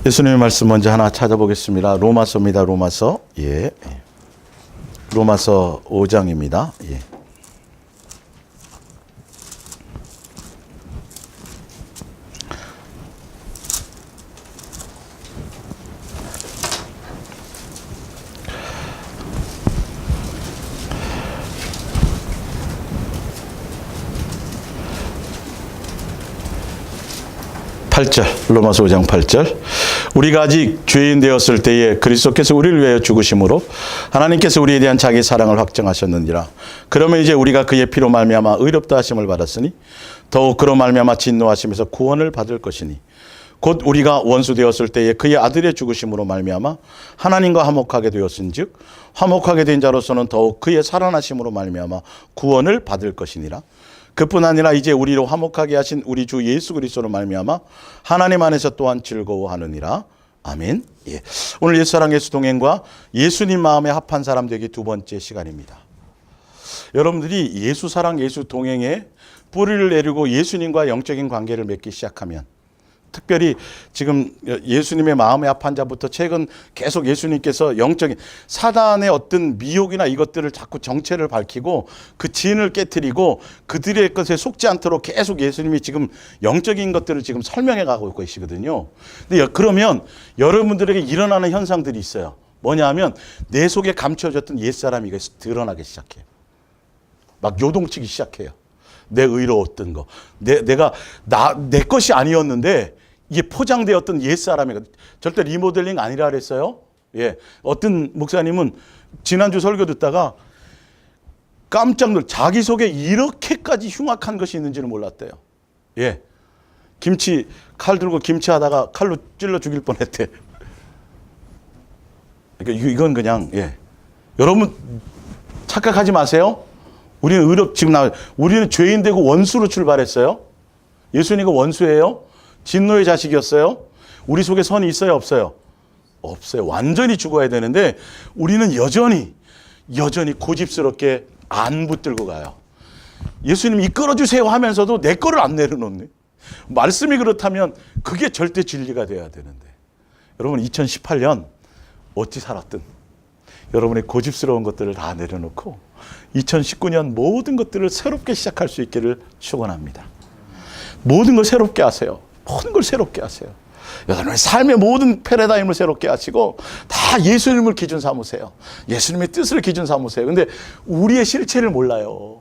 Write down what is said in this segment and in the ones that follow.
예수님의 말씀 먼저 하나 찾아보겠습니다. 로마서입니다. 로마서. 예. 로마서 5장입니다. 예. 로마서 5장 8절. 우리가 아직 죄인 되었을 때에 그리스도께서 우리를 위하여 죽으심으로 하나님께서 우리에 대한 자기 사랑을 확증하셨느니라. 그러면 이제 우리가 그의 피로 말미암아 의롭다 하심을 받았으니 더욱 그로 말미암아 진노하심에서 구원을 받을 것이니 곧 우리가 원수 되었을 때에 그의 아들의 죽으심으로 말미암아 하나님과 화목하게 되었은즉 화목하게 된 자로서는 더욱 그의 살아나심으로 말미암아 구원을 받을 것이니라. 그뿐 아니라 이제 우리로 화목하게 하신 우리 주 예수 그리스도로 말미암아 하나님 안에서 또한 즐거워하느니라. 아멘. 예. 오늘 예수사랑 예수 동행과 예수님 마음에 합한 사람 되기 두 번째 시간입니다. 여러분들이 예수사랑 예수 동행에 뿌리를 내리고 예수님과 영적인 관계를 맺기 시작하면, 특별히 지금 예수님의 마음에 합한 자부터 최근 계속 예수님께서 영적인 사단의 어떤 미혹이나 이것들을 자꾸 정체를 밝히고 그 진을 깨트리고 그들의 것에 속지 않도록 계속 예수님이 지금 영적인 것들을 지금 설명해 가고 계시거든요. 근데 그러면 여러분들에게 일어나는 현상들이 있어요. 뭐냐 하면 내 속에 감춰졌던 옛사람이 드러나기 시작해요. 막 요동치기 시작해요. 내 의로웠던 거. 내 것이 아니었는데 이게 포장되었던 옛사람이, 절대 리모델링 아니라 그랬어요. 예. 어떤 목사님은 지난주 설교 듣다가 깜짝 놀라, 자기 속에 이렇게까지 흉악한 것이 있는지는 몰랐대요. 예. 김치, 칼 들고 김치 하다가 칼로 찔러 죽일 뻔 했대. 그러니까 이건 그냥, 예. 여러분 착각하지 마세요. 우리는 우리는 죄인 되고 원수로 출발했어요. 예수님은 원수예요? 진노의 자식이었어요? 우리 속에 선이 있어요? 없어요? 없어요. 완전히 죽어야 되는데 우리는 여전히 고집스럽게 안 붙들고 가요. 예수님 이끌어주세요 하면서도 내 거를 안 내려놓네. 말씀이 그렇다면 그게 절대 진리가 돼야 되는데, 여러분 2018년 어찌 살았든 여러분의 고집스러운 것들을 다 내려놓고 2019년 모든 것들을 새롭게 시작할 수 있기를 축원합니다. 모든 걸 새롭게 하세요. 모든 걸 새롭게 하세요. 여러분의 삶의 모든 패러다임을 새롭게 하시고 다 예수님을 기준 삼으세요. 예수님의 뜻을 기준 삼으세요. 근데 우리의 실체를 몰라요.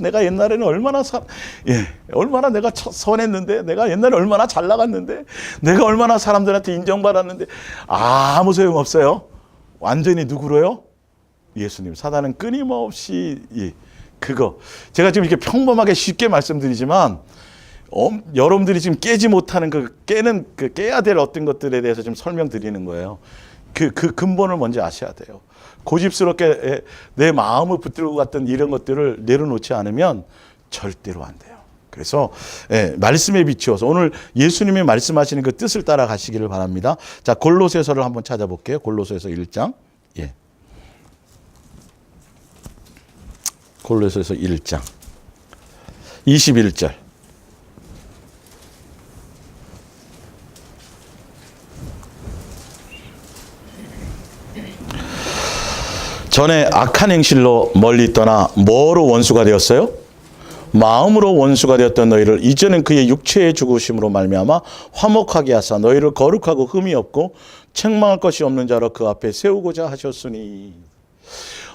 내가 옛날에는 얼마나 내가 선했는데, 내가 옛날에 얼마나 잘 나갔는데, 내가 얼마나 사람들한테 인정받았는데, 아무 소용 없어요. 완전히 누구로요? 예수님. 사단은 끊임없이 그거. 제가 지금 이렇게 평범하게 쉽게 말씀드리지만 여러분들이 지금 깨지 못하는 깨야 될 어떤 것들에 대해서 좀 설명드리는 거예요. 그 근본을 먼저 아셔야 돼요. 고집스럽게 내 마음을 붙들고 갔던 이런 것들을 내려놓지 않으면 절대로 안 돼요. 그래서 말씀에 비추어서 오늘 예수님이 말씀하시는 그 뜻을 따라 가시기를 바랍니다. 자, 골로새서를 한번 찾아볼게요. 골로새서 1장. 예. 골로새서 1장 21절. 전에 악한 행실로 멀리 떠나 뭐로 원수가 되었어요? 마음으로 원수가 되었던 너희를 이제는 그의 육체의 죽으심으로 말미암아 화목하게 하사 너희를 거룩하고 흠이 없고 책망할 것이 없는 자로 그 앞에 세우고자 하셨으니.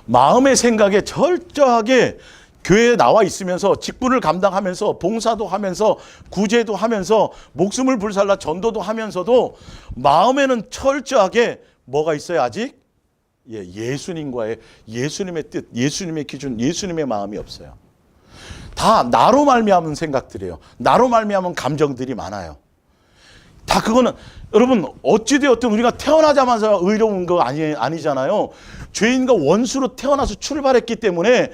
마음의 생각에 철저하게 교회에 나와 있으면서 직분을 감당하면서 봉사도 하면서 구제도 하면서 목숨을 불살라 전도도 하면서도 마음에는 철저하게 뭐가 있어요? 아직 예수님과의, 예수님의 뜻, 예수님의 기준, 예수님의 마음이 없어요. 다 나로 말미암은 생각들이에요. 나로 말미암은 감정들이 많아요. 다 그거는 여러분 어찌되었든 우리가 태어나자마자 의로운 거 아니잖아요. 죄인과 원수로 태어나서 출발했기 때문에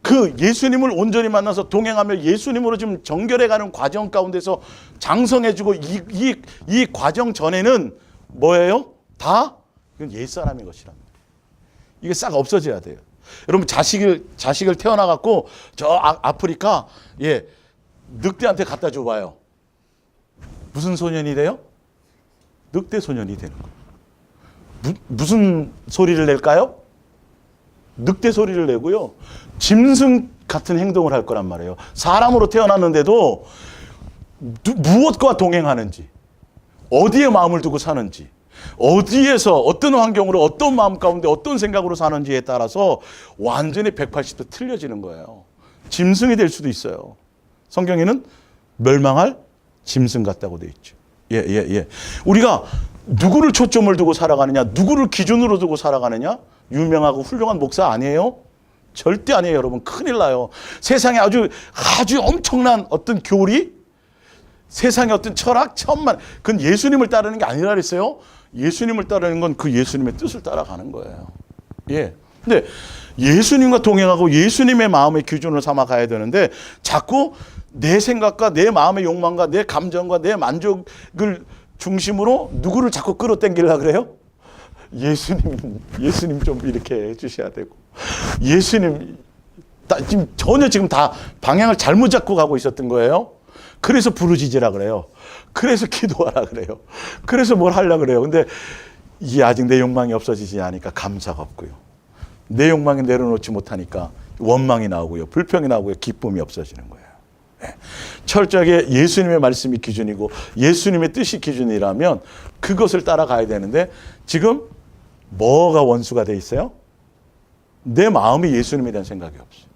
그 예수님을 온전히 만나서 동행하며 예수님으로 지금 정결해가는 과정 가운데서 장성해지고 이 과정 전에는 뭐예요? 다 이건 옛사람의 것이랍니다. 이게 싹 없어져야 돼요. 여러분 자식을 태어나갖고 저 아프리카 늑대한테 갖다 줘봐요. 무슨 소년이 돼요? 늑대 소년이 되는 거예요. 무슨 소리를 낼까요? 늑대 소리를 내고요. 짐승 같은 행동을 할 거란 말이에요. 사람으로 태어났는데도 무엇과 동행하는지, 어디에 마음을 두고 사는지, 어디에서 어떤 환경으로 어떤 마음 가운데 어떤 생각으로 사는지에 따라서 완전히 180도 틀려지는 거예요. 짐승이 될 수도 있어요. 성경에는 멸망할 짐승 같다고 되어 있죠. 우리가 누구를 초점을 두고 살아가느냐, 누구를 기준으로 두고 살아가느냐, 유명하고 훌륭한 목사 아니에요? 절대 아니에요, 여러분. 큰일 나요. 세상에 아주 엄청난 어떤 교리, 세상의 어떤 철학, 천만, 그건 예수님을 따르는 게 아니라 그랬어요. 예수님을 따르는 건 그 예수님의 뜻을 따라가는 거예요. 근데 예수님과 동행하고 예수님의 마음의 기준을 삼아 가야 되는데 자꾸 내 생각과 내 마음의 욕망과 내 감정과 내 만족을 중심으로 누구를 자꾸 끌어당기려고 그래요? 예수님 좀 이렇게 해주셔야 되고, 예수님, 지금 다 방향을 잘못 잡고 가고 있었던 거예요. 그래서 부르짖으라 그래요. 그래서 기도하라 그래요. 그래서 뭘 하려고 그래요. 근데 이게 아직 내 욕망이 없어지지 않으니까 감사가 없고요. 내 욕망이 내려놓지 못하니까 원망이 나오고요. 불평이 나오고요. 기쁨이 없어지는 거예요. 철저하게 예수님의 말씀이 기준이고 예수님의 뜻이 기준이라면 그것을 따라가야 되는데 지금 뭐가 원수가 돼 있어요? 내 마음이 예수님에 대한 생각이 없어요.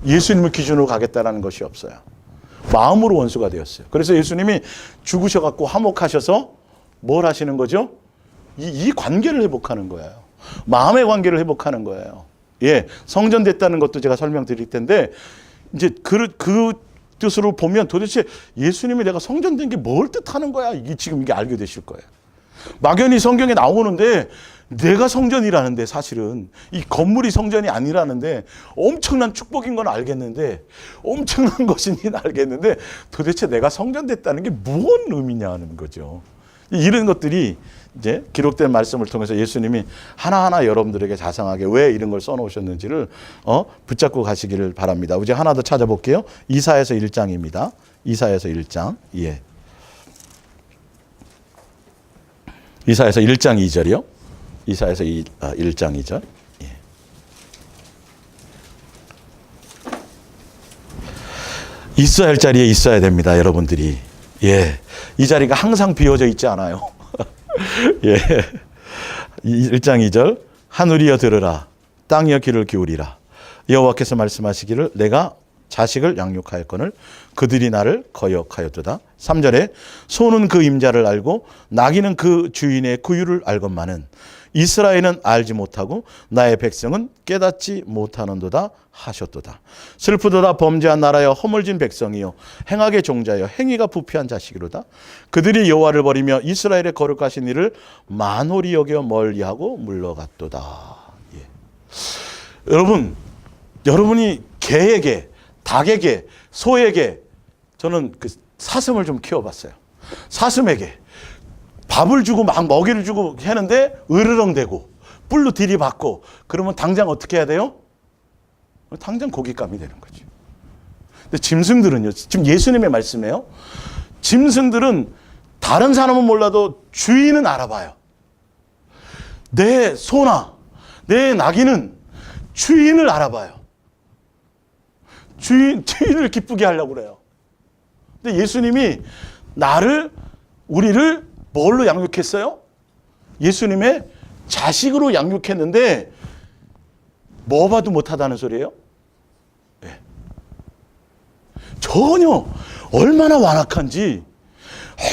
예수님을 기준으로 가겠다라는 것이 없어요. 마음으로 원수가 되었어요. 그래서 예수님이 죽으셔갖고 화목하셔서 뭘 하시는 거죠? 이 관계를 회복하는 거예요. 마음의 관계를 회복하는 거예요. 성전됐다는 것도 제가 설명드릴 텐데 이제 그 뜻으로 보면 도대체 예수님이 내가 성전된 게 뭘 뜻하는 거야? 이게 알게 되실 거예요. 막연히 성경에 나오는데 내가 성전이라는데 사실은 이 건물이 성전이 아니라는데 엄청난 축복인 건 알겠는데 엄청난 것인 알겠는데 도대체 내가 성전됐다는 게 무슨 의미냐는 거죠. 이런 것들이 이제 기록된 말씀을 통해서 예수님이 하나하나 여러분들에게 자상하게 왜 이런 걸 써놓으셨는지를 붙잡고 가시기를 바랍니다. 이제 하나 더 찾아볼게요. 이사야서 1장입니다. 이사야서 1장. 이사야서 1장 2절이요. 이사야서 1장 2절. 있어야 할 자리에 있어야 됩니다, 여러분들이. 이 자리가 항상 비워져 있지 않아요. 1장 2절. 하늘이여 들으라, 땅이여 귀를 기울이라. 여호와께서 말씀하시기를 내가 자식을 양육하였거늘 그들이 나를 거역하였도다. 3절에 소는 그 임자를 알고 나귀는 그 주인의 구유를 알건만은 이스라엘은 알지 못하고 나의 백성은 깨닫지 못하는도다 하셨도다. 슬프도다 범죄한 나라여 허물진 백성이요 행악의 종자여 행위가 부패한 자식이로다. 그들이 여호와를 버리며 이스라엘의 거룩하신 이를 만홀히 여겨 멀리하고 물러갔도다. 여러분이 개에게, 닭에게, 소에게 저는 그 사슴을 좀 키워봤어요. 사슴에게 밥을 주고 막 먹이를 주고 하는데 으르렁대고 뿔로 들이받고 그러면 당장 어떻게 해야 돼요? 당장 고깃감이 되는 거죠. 근데 짐승들은요, 지금 예수님의 말씀이에요. 짐승들은 다른 사람은 몰라도 주인은 알아봐요. 내 소나 내 나귀는 주인을 알아봐요. 주인을 기쁘게 하려고 그래요. 근데 예수님이 우리를 뭘로 양육했어요? 예수님의 자식으로 양육했는데 뭐 봐도 못하다는 소리예요? 전혀 얼마나 완악한지,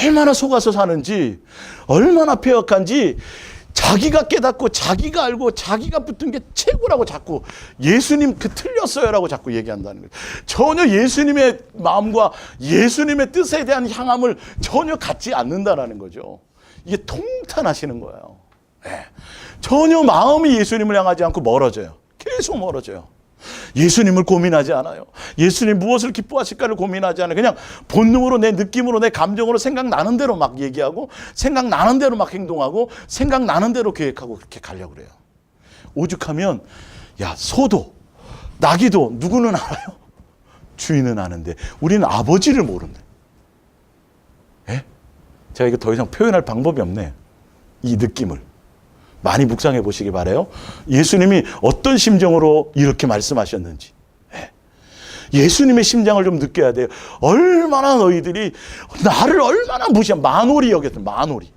얼마나 속아서 사는지, 얼마나 폐역한지 자기가 깨닫고 자기가 알고 자기가 붙은 게 최고라고 자꾸 예수님 틀렸어요라고 자꾸 얘기한다는 거예요. 전혀 예수님의 마음과 예수님의 뜻에 대한 향함을 전혀 갖지 않는다라는 거죠. 이게 통탄하시는 거예요. 전혀 마음이 예수님을 향하지 않고 멀어져요. 계속 멀어져요. 예수님을 고민하지 않아요. 예수님 무엇을 기뻐하실까를 고민하지 않아요. 그냥 본능으로 내 느낌으로 내 감정으로 생각나는 대로 막 얘기하고 생각나는 대로 막 행동하고 생각나는 대로 계획하고 그렇게 가려고 그래요. 오죽하면 소도 나귀도 누구는 알아요? 주인은 아는데 우리는 아버지를 모른다. 제가 이거 더 이상 표현할 방법이 없네. 이 느낌을. 많이 묵상해 보시기 바라요. 예수님이 어떤 심정으로 이렇게 말씀하셨는지. 예수님의 심장을 좀 느껴야 돼요. 얼마나 너희들이 나를 얼마나 만오리 여겼던 만오리.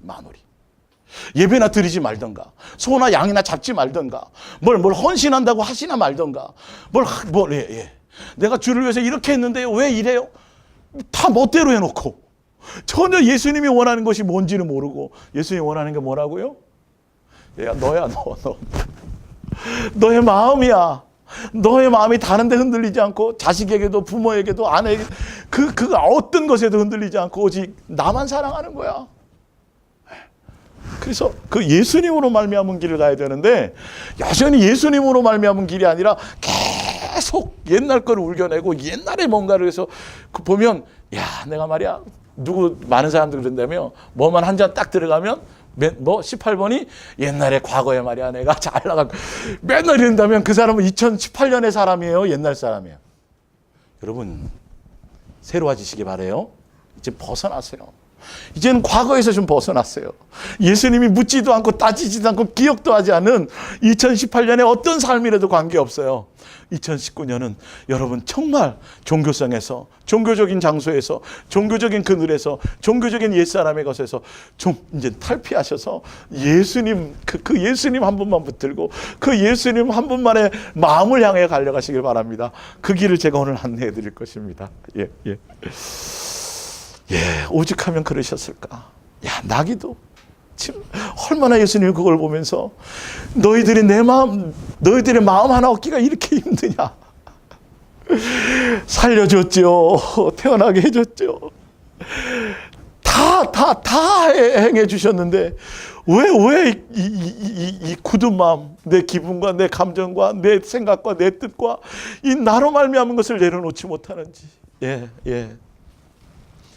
예배나 드리지 말던가, 소나 양이나 잡지 말던가, 뭘 헌신한다고 하시나 말던가, 내가 주를 위해서 이렇게 했는데 왜 이래요? 다 멋대로 해놓고 전혀 예수님이 원하는 것이 뭔지는 모르고, 예수님이 원하는 게 뭐라고요? 야, 너야, 너. 너의 마음이야. 너의 마음이 다른 데 흔들리지 않고, 자식에게도 부모에게도 아내에게 그 어떤 것에도 흔들리지 않고 오직 나만 사랑하는 거야. 그래서 그 예수님으로 말미암은 길을 가야 되는데, 여전히 예수님으로 말미암은 길이 아니라 계속 옛날 거를 울겨내고 옛날에 뭔가를 해서 보면, 야, 내가 말이야, 많은 사람들이 그런다며, 뭐만 한 잔 딱 들어가면 18번이 옛날에 과거에 말이야 내가 잘 나가고 맨날 이런다면 그 사람은 2018년의 사람이에요, 옛날 사람이에요. 여러분, 새로워지시기 바라요. 이제 벗어나세요. 이제는 과거에서 좀 벗어났어요. 예수님이 묻지도 않고 따지지도 않고 기억도 하지 않은 2018년에 어떤 삶이라도 관계없어요. 2019년은 여러분 정말 종교성에서, 종교적인 장소에서, 종교적인 그늘에서, 종교적인 옛사람의 것에서 좀 이제 탈피하셔서 예수님, 그 예수님 한 분만 붙들고 그 예수님 한 분만의 마음을 향해 달려가시길 바랍니다. 그 길을 제가 오늘 안내해 드릴 것입니다. 오직하면 그러셨을까? 야, 나기도 지금 얼마나 예수님이 그걸 보면서 너희들의 마음 하나 얻기가 이렇게 힘드냐? 살려줬죠. 태어나게 해줬죠. 다 행해 주셨는데 왜 이 굳은 마음, 내 기분과 내 감정과 내 생각과 내 뜻과 이 나로 말미암은 것을 내려놓지 못하는지.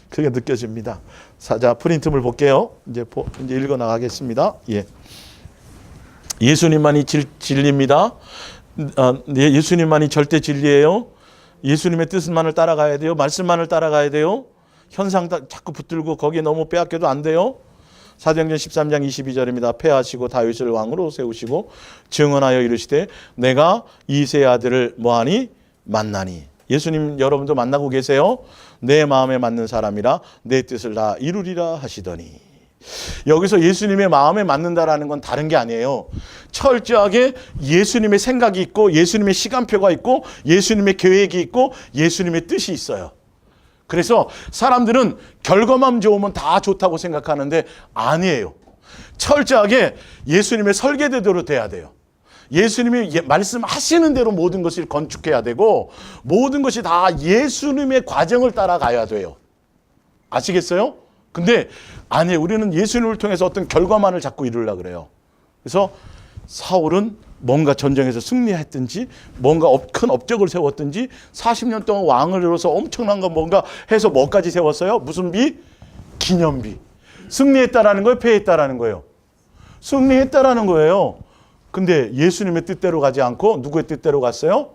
그게 느껴집니다. 자, 프린트물 볼게요. 이제 읽어 나가겠습니다. 예수님만이 진리입니다. 예수님만이 절대 진리예요. 예수님의 뜻만을 따라가야 돼요. 말씀만을 따라가야 돼요. 현상 자꾸 붙들고 거기에 너무 빼앗겨도 안 돼요. 사도행전 13장 22절입니다. 폐하시고 다윗을 왕으로 세우시고 증언하여 이르시되 내가 이새의 아들을 뭐하니? 만나니. 예수님 여러분도 만나고 계세요. 내 마음에 맞는 사람이라 내 뜻을 다 이루리라 하시더니. 여기서 예수님의 마음에 맞는다라는 건 다른 게 아니에요. 철저하게 예수님의 생각이 있고 예수님의 시간표가 있고 예수님의 계획이 있고 예수님의 뜻이 있어요. 그래서 사람들은 결과만 좋으면 다 좋다고 생각하는데 아니에요. 철저하게 예수님의 설계대로 돼야 돼요. 예수님이 말씀하시는 대로 모든 것을 건축해야 되고 모든 것이 다 예수님의 과정을 따라가야 돼요. 아시겠어요? 근데 아니에요. 우리는 예수님을 통해서 어떤 결과만을 자꾸 이루려고 그래요. 그래서 사울은 뭔가 전쟁에서 승리했든지 뭔가 큰 업적을 세웠든지 40년 동안 왕을 이뤄서 엄청난 거 뭔가 해서 뭐까지 세웠어요? 무슨 비? 기념비. 승리했다라는 거예요? 패했다라는 거예요? 승리했다라는 거예요. 근데 예수님의 뜻대로 가지 않고 누구의 뜻대로 갔어요?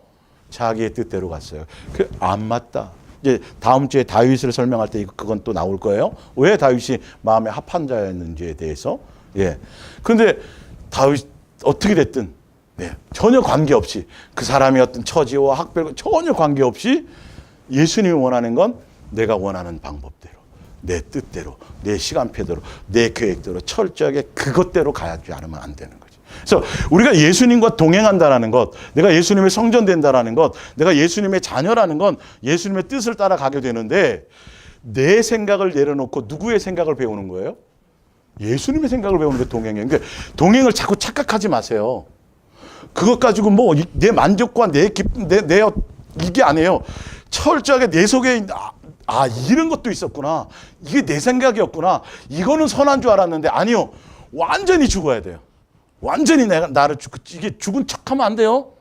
자기의 뜻대로 갔어요. 그 안 맞다. 이제 다음 주에 다윗을 설명할 때 그건 또 나올 거예요. 왜 다윗이 마음에 합한 자였는지에 대해서. 그런데 다윗 어떻게 됐든 전혀 관계없이 그 사람이 어떤 처지와 학벌과 전혀 관계없이 예수님이 원하는 건 내가 원하는 방법대로, 내 뜻대로, 내 시간표대로, 내 계획대로 철저하게 그것대로 가지 않으면 안 되는 거죠. 그래서 우리가 예수님과 동행한다라는 것, 내가 예수님의 성전된다라는 것, 내가 예수님의 자녀라는 건 예수님의 뜻을 따라가게 되는데 내 생각을 내려놓고 누구의 생각을 배우는 거예요? 예수님의 생각을 배우는 게 동행이에요. 그러니까 동행을 자꾸 착각하지 마세요. 그것 가지고 뭐 내 만족과 내 기쁨, 내 이게 아니에요. 철저하게 내 속에 이런 것도 있었구나. 이게 내 생각이었구나. 이거는 선한 줄 알았는데 아니요. 완전히 죽어야 돼요. 완전히 나를 이게 죽은 척하면 안 돼요.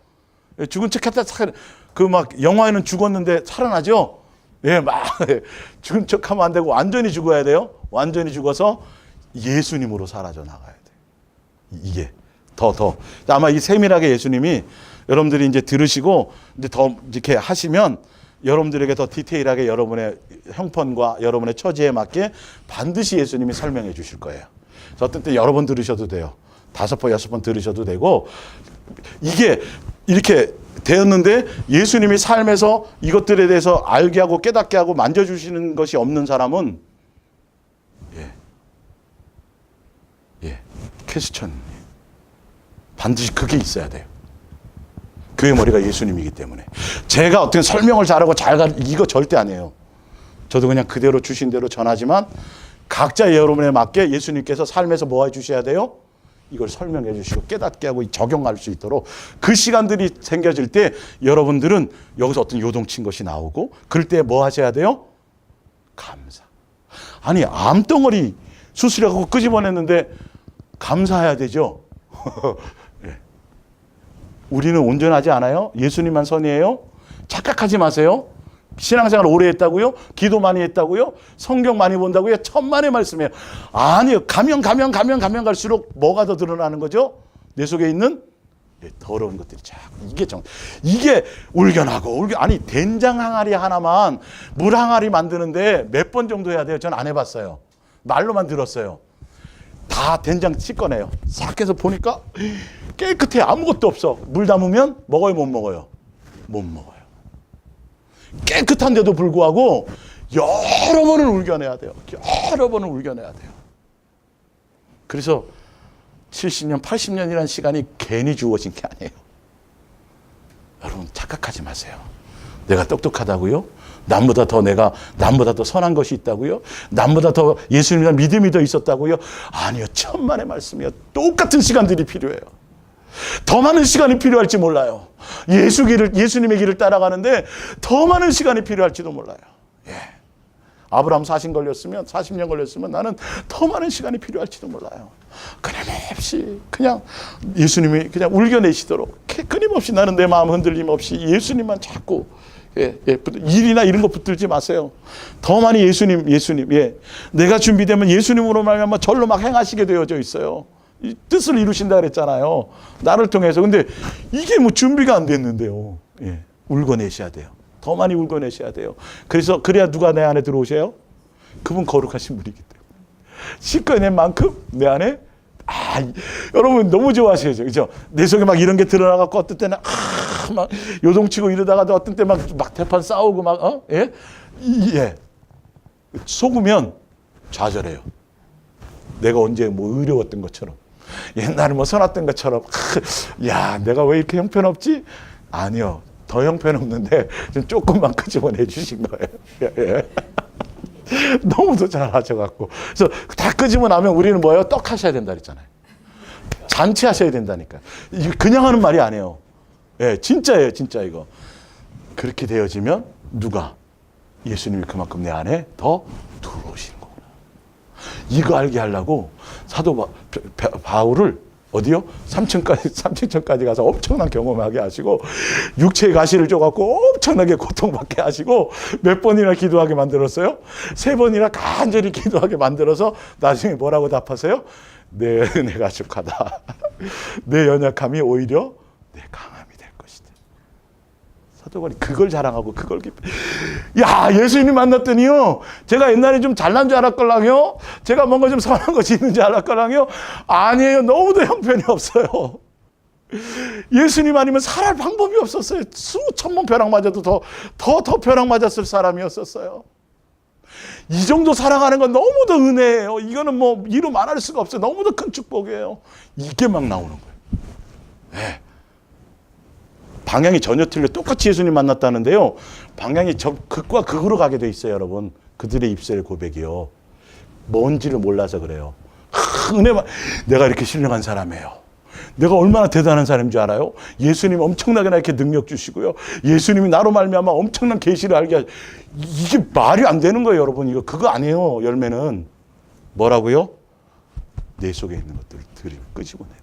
죽은 척했다 그 막 영화에는 죽었는데 살아나죠. 죽은 척하면 안 되고 완전히 죽어야 돼요. 완전히 죽어서 예수님으로 사라져 나가야 돼요. 이게 더 아마 이 세밀하게 예수님이 여러분들이 이제 들으시고 이제 더 이렇게 하시면 여러분들에게 더 디테일하게 여러분의 형편과 여러분의 처지에 맞게 반드시 예수님이 설명해 주실 거예요. 그래서 어떤 때 여러 번 들으셔도 돼요. 5번, 6번 들으셔도 되고, 이게 이렇게 되었는데 예수님이 삶에서 이것들에 대해서 알게 하고 깨닫게 하고 만져주시는 것이 없는 사람은 퀘스천, 반드시 그게 있어야 돼요. 그의 머리가 예수님이기 때문에. 제가 어떻게 설명을 잘하고 이거 절대 아니에요. 저도 그냥 그대로 주신 대로 전하지만 각자 여러분에 맞게 예수님께서 삶에서 뭐 해주셔야 돼요? 이걸 설명해 주시고 깨닫게 하고 적용할 수 있도록 그 시간들이 생겨질 때 여러분들은 여기서 어떤 요동친 것이 나오고 그럴 때 뭐 하셔야 돼요? 감사. 아니, 암덩어리 수술해갖고 끄집어냈는데 감사해야 되죠. 네. 우리는 온전하지 않아요? 예수님만 선이에요? 착각하지 마세요. 신앙생활 오래 했다고요? 기도 많이 했다고요? 성경 많이 본다고요? 천만의 말씀이에요. 아니요. 가면 갈수록 뭐가 더 드러나는 거죠? 내 속에 있는 더러운 것들이 자꾸 이게 울견하고 아니 된장 항아리 하나만 물 항아리 만드는데 몇 번 정도 해야 돼요? 전 안 해봤어요. 말로만 들었어요. 다 된장 씻어내요. 싹 해서 보니까 깨끗해. 아무것도 없어. 물 담으면 먹어요, 못 먹어요? 못 먹어요. 깨끗한데도 불구하고 여러 번을 울겨내야 돼요. 여러 번을 울겨내야 돼요. 그래서 70년, 80년이라는 시간이 괜히 주어진 게 아니에요. 여러분 착각하지 마세요. 내가 똑똑하다고요? 남보다 더 선한 것이 있다고요? 남보다 더 예수님이란 믿음이 더 있었다고요? 아니요. 천만의 말씀이요. 똑같은 시간들이 필요해요. 더 많은 시간이 필요할지 몰라요. 예수님의 길을 따라가는데 더 많은 시간이 필요할지도 몰라요. 예. 아브라함 40년 걸렸으면 나는 더 많은 시간이 필요할지도 몰라요. 끊임없이 그냥 예수님이 그냥 울겨내시도록 끊임없이 나는 내 마음 흔들림 없이 예수님만 자꾸 일이나 이런 거 붙들지 마세요. 더 많이 예수님. 내가 준비되면 예수님으로 말미암아 절로 막 행하시게 되어져 있어요. 이 뜻을 이루신다 그랬잖아요. 나를 통해서. 근데 이게 뭐 준비가 안 됐는데요. 울고내셔야 돼요. 더 많이 울고내셔야 돼요. 그래야 누가 내 안에 들어오세요? 그분 거룩하신 분이기 때문에. 씻겨낸 만큼 내 안에 여러분 너무 좋아하시죠, 그죠? 내 속에 막 이런 게 드러나갖고 어떤 때는 막 요동치고 이러다가도 어떤 때 막 대판 싸우고 속으면 좌절해요. 내가 언제 뭐 의로웠던 것처럼, 옛날에 뭐 선했던 것처럼, 내가 왜 이렇게 형편없지? 아니요. 더 형편없는데 좀 조금만 끄집어내 주신 거예요. 너무도 잘하셔갖고. 그래서 다 끄집어 나면 우리는 뭐예요? 떡 하셔야 된다 그랬잖아요. 잔치 하셔야 된다니까. 그냥 하는 말이 아니에요. 진짜예요, 진짜 이거. 그렇게 되어지면 누가? 예수님이 그만큼 내 안에 더 들어오시는 거구나. 이거 알게 하려고 사도 바울을 어디요? 3층까지 가서 엄청난 경험하게 하시고 육체의 가시를 줘갖고 엄청나게 고통받게 하시고 몇 번이나 기도하게 만들었어요? 3번이나 간절히 기도하게 만들어서 나중에 뭐라고 답하세요? 내 은혜가 족하다. 내 연약함이 오히려 내 강함이 될 것이다. 사도 바울이 그걸 자랑하고 그걸 예수님 만났더니요, 제가 옛날에 좀 잘난 줄 알았걸랑요, 제가 뭔가 좀 선한 것이 있는 줄 알았걸랑요. 아니에요. 너무도 형편이 없어요. 예수님 아니면 살할 방법이 없었어요. 수천 번 벼락 맞아도 더 벼락 맞았을 사람이었었어요. 이 정도 사랑하는 건 너무도 은혜예요. 이거는 뭐 이루 말할 수가 없어요. 너무도 큰 축복이에요. 이게 막 나오는 거예요. 방향이 전혀 틀려. 똑같이 예수님 만났다는데요, 방향이 극과 극으로 가게 돼 있어요, 여러분. 그들의 입술의 고백이요. 뭔지를 몰라서 그래요. 은혜만. 내가 이렇게 신령한 사람이에요. 내가 얼마나 대단한 사람인 줄 알아요? 예수님 엄청나게 이렇게 능력 주시고요. 예수님이 나로 말미암아 엄청난 계시를 알게 하시고. 이게 말이 안 되는 거예요, 여러분. 그거 아니에요. 열매는 뭐라고요? 내 속에 있는 것들을 끄집어내는 거예요.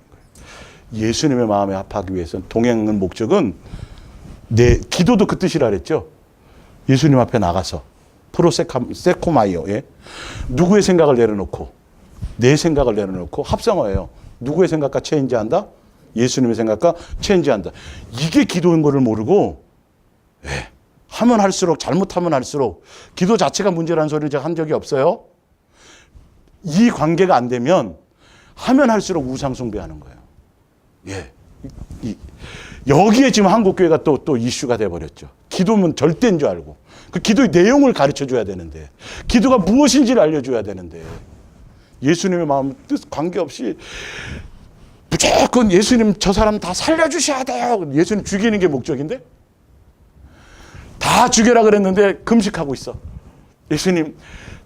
예수님의 마음에 합하기 위해서는 동행은 목적은 기도도 그 뜻이라 그랬죠. 예수님 앞에 나가서 프로세코마이오, 누구의 생각을 내려놓고 내 생각을 내려놓고 합성어예요. 누구의 생각과 체인지한다? 예수님의 생각과 체인지한다. 이게 기도인 거를 모르고 하면 할수록, 잘못하면 할수록 기도 자체가 문제라는 소리를 제가 한 적이 없어요. 이 관계가 안 되면 하면 할수록 우상 숭배하는 거예요. 예. 여기에 지금 한국교회가 또 이슈가 돼버렸죠. 기도면 절대인 줄 알고. 그 기도의 내용을 가르쳐 줘야 되는데, 기도가 무엇인지를 알려줘야 되는데, 예수님의 마음, 뜻 관계없이 무조건 예수님 저 사람 다 살려주셔야 돼요. 예수님 죽이는 게 목적인데? 다 죽여라 그랬는데 금식하고 있어. 예수님,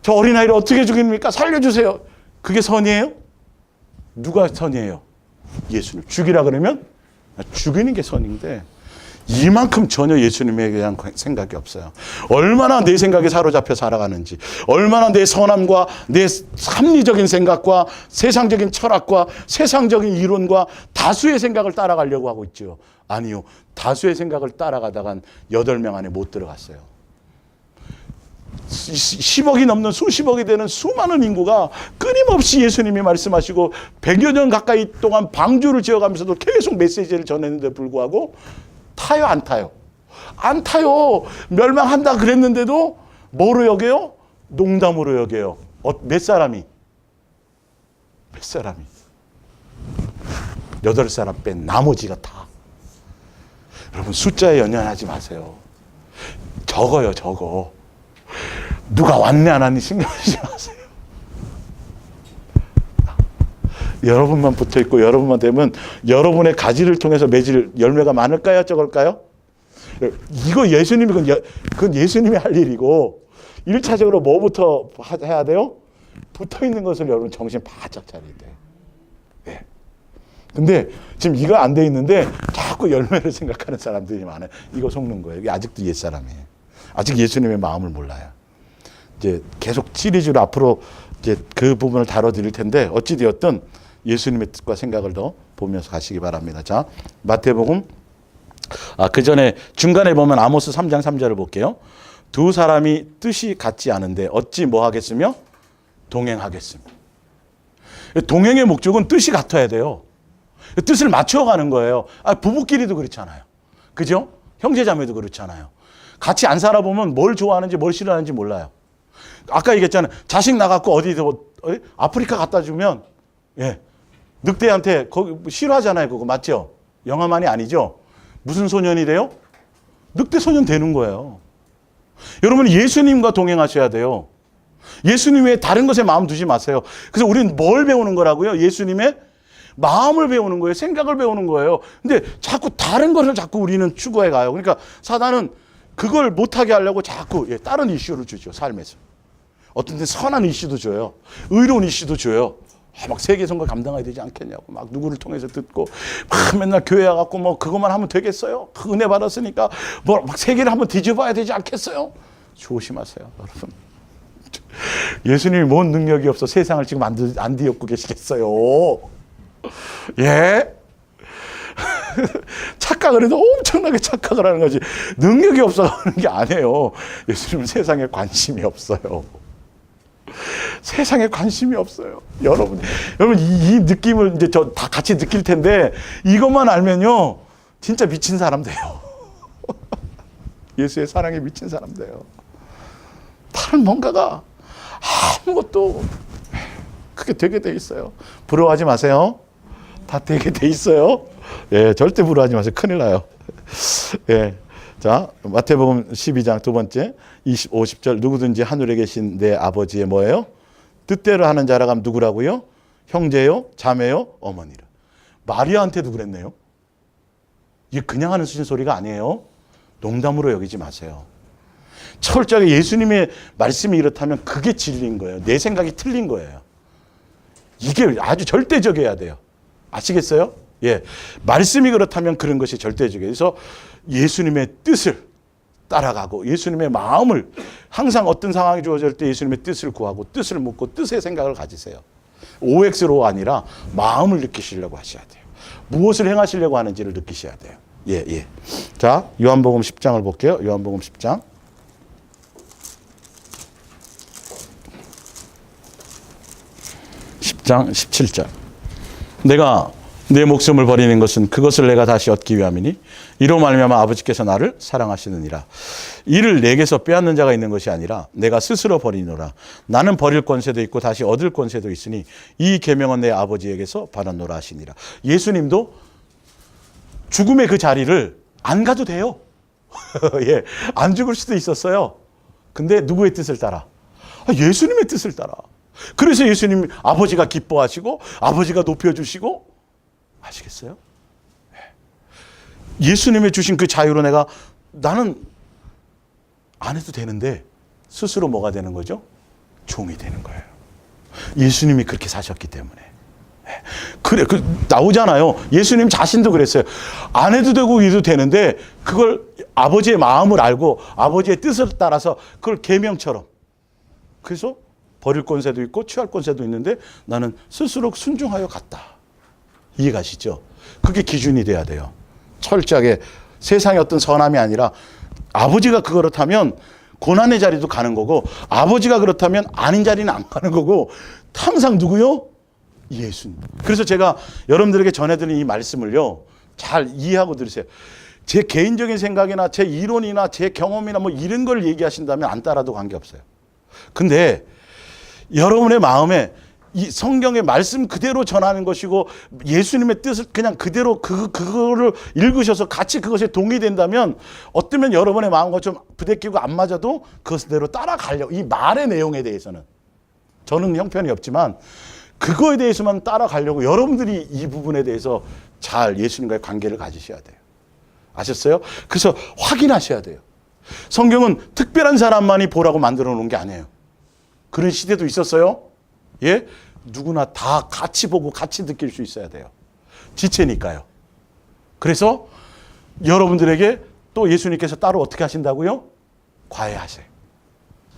저 어린아이를 어떻게 죽입니까? 살려주세요. 그게 선이에요? 누가 선이에요? 예수님. 죽이라 그러면 죽이는 게 선인데, 이만큼 전혀 예수님에 대한 생각이 없어요. 얼마나 내 생각에 사로잡혀 살아가는지, 얼마나 내 선함과 내 합리적인 생각과 세상적인 철학과 세상적인 이론과 다수의 생각을 따라가려고 하고 있죠. 아니요. 다수의 생각을 따라가다간 8명 안에 못 들어갔어요. 10억이 넘는 수십억이 되는 수많은 인구가 끊임없이 예수님이 말씀하시고 100여 년 가까이 동안 방주를 지어가면서도 계속 메시지를 전했는데 불구하고 타요, 안 타요? 안 타요. 멸망한다 그랬는데도 뭐로 여겨요? 농담으로 여겨요. 몇 사람이? 8사람 뺀 나머지가 다. 여러분, 숫자에 연연하지 마세요. 적어요, 적어. 누가 왔네 안 왔니 신경쓰지 마세요. 여러분만 붙어있고 여러분만 되면 여러분의 가지를 통해서 맺을 열매가 많을까요? 적을까요? 이거 예수님이, 그건 예수님이 할 일이고, 1차적으로 뭐부터 해야 돼요? 붙어있는 것을 여러분 정신 바짝 차려야 돼요. 네. 근데 지금 이거 안 돼 있는데 자꾸 열매를 생각하는 사람들이 많아요. 이거 속는 거예요. 이게 아직도 옛사람이에요. 아직 예수님의 마음을 몰라요. 이제 계속 시리즈로 앞으로 이제 그 부분을 다뤄드릴 텐데, 어찌되었든 예수님의 뜻과 생각을 더 보면서 가시기 바랍니다. 자, 마태복음, 그 전에 중간에 보면 아모스 3장 3절을 볼게요. 두 사람이 뜻이 같지 않은데 어찌 뭐 하겠으며? 동행하겠으며. 동행의 목적은 뜻이 같아야 돼요. 뜻을 맞춰가는 거예요. 부부끼리도 그렇잖아요. 그죠? 형제자매도 그렇잖아요. 같이 안 살아보면 뭘 좋아하는지 뭘 싫어하는지 몰라요. 아까 얘기했잖아요. 자식 나갖고 어디 아프리카 갖다 주면, 예, 늑대한테 거기 싫어하잖아요. 그거 맞죠? 영화만이 아니죠? 무슨 소년이 돼요? 늑대 소년 되는 거예요. 여러분, 예수님과 동행하셔야 돼요. 예수님 외에 다른 것에 마음 두지 마세요. 그래서 우리는 뭘 배우는 거라고요? 예수님의 마음을 배우는 거예요. 생각을 배우는 거예요. 근데 자꾸 다른 것을 자꾸 우리는 추구해 가요. 그러니까 사단은 그걸 못하게 하려고 자꾸 다른 이슈를 주죠. 삶에서. 어떤 때 선한 이슈도 줘요. 의로운 이슈도 줘요. 막 세계 선거 감당해야 되지 않겠냐고 막 누구를 통해서 듣고 막 맨날 교회 와갖고 뭐 그것만 하면 되겠어요? 그 은혜 받았으니까 뭐 막 세계를 한번 뒤집어야 되지 않겠어요? 조심하세요, 여러분. 예수님이 뭔 능력이 없어 세상을 지금 안 뒤엎고 계시겠어요? 예? 착각을 해도 엄청나게 착각을 하는 거지. 능력이 없어 하는 게 아니에요. 예수님은 세상에 관심이 없어요. 세상에 관심이 없어요. 여러분 이 느낌을 이제 저 다 같이 느낄 텐데, 이것만 알면요 진짜 미친 사람 돼요. 예수의 사랑에 미친 사람 돼요. 다른 뭔가가 아무것도 그게 되게 돼 있어요. 부러워하지 마세요. 다 되게 돼 있어요. 예, 절대 부러워하지 마세요. 큰일 나요. 예. 자, 마태복음 12장 두 번째 50절, 누구든지 하늘에 계신 내 아버지의 뭐예요? 뜻대로 하는 자라 하면 누구라고요? 형제요, 자매요, 어머니라. 마리아한테도 그랬네요. 이게 그냥 하는 수준 소리가 아니에요. 농담으로 여기지 마세요. 철저하게 예수님의 말씀이 이렇다면 그게 진리인 거예요. 내 생각이 틀린 거예요. 이게 아주 절대적이어야 돼요. 아시겠어요? 예, 말씀이 그렇다면 그런 것이 절대적이에요. 그래서 예수님의 뜻을 따라가고 예수님의 마음을, 항상 어떤 상황이 주어질 때 예수님의 뜻을 구하고 뜻을 묻고 뜻의 생각을 가지세요. OX로 아니라 마음을 느끼시려고 하셔야 돼요. 무엇을 행하시려고 하는지를 느끼셔야 돼요. 예, 예. 자, 요한복음 10장을 볼게요. 요한복음 10장. 10장 17절. 내가 내 목숨을 버리는 것은 그것을 내가 다시 얻기 위함이니 이로 말미암아 아버지께서 나를 사랑하시느니라. 이를 내게서 빼앗는 자가 있는 것이 아니라 내가 스스로 버리노라. 나는 버릴 권세도 있고 다시 얻을 권세도 있으니 이 계명은 내 아버지에게서 받았노라 하시니라. 예수님도 죽음의 그 자리를 안 가도 돼요. 예, 안 죽을 수도 있었어요. 근데 누구의 뜻을 따라? 예수님의 뜻을 따라. 그래서 예수님 아버지가 기뻐하시고 아버지가 높여주시고, 아시겠어요? 예수님의 주신 그 자유로 나는 안 해도 되는데 스스로 뭐가 되는 거죠? 종이 되는 거예요. 예수님이 그렇게 사셨기 때문에. 그래, 나오잖아요. 예수님 자신도 그랬어요. 안 해도 되고 해도 되는데 그걸 아버지의 마음을 알고 아버지의 뜻을 따라서 그걸 계명처럼. 그래서 버릴 권세도 있고 취할 권세도 있는데 나는 스스로 순종하여 갔다. 이해가시죠? 그게 기준이 돼야 돼요. 철저하게 세상의 어떤 선함이 아니라 아버지가 그렇다면 고난의 자리도 가는 거고 아버지가 그렇다면 아닌 자리는 안 가는 거고 항상 누구요? 예수님. 그래서 제가 여러분들에게 전해드린 이 말씀을요, 잘 이해하고 들으세요. 제 개인적인 생각이나 제 이론이나 제 경험이나 뭐 이런 걸 얘기하신다면 안 따라도 관계없어요. 근데 여러분의 마음에 이 성경의 말씀 그대로 전하는 것이고 예수님의 뜻을 그냥 그대로 그거를 읽으셔서 같이 그것에 동의된다면 어쩌면 여러분의 마음과 좀 부대끼고 안 맞아도 그것대로 따라가려고, 이 말의 내용에 대해서는 저는 형편이 없지만 그거에 대해서만 따라가려고 여러분들이 이 부분에 대해서 잘 예수님과의 관계를 가지셔야 돼요. 아셨어요? 그래서 확인하셔야 돼요. 성경은 특별한 사람만이 보라고 만들어 놓은 게 아니에요. 그런 시대도 있었어요. 예? 누구나 다 같이 보고 같이 느낄 수 있어야 돼요. 지체니까요. 그래서 여러분들에게 또 예수님께서 따로 어떻게 하신다고요? 과외하세요.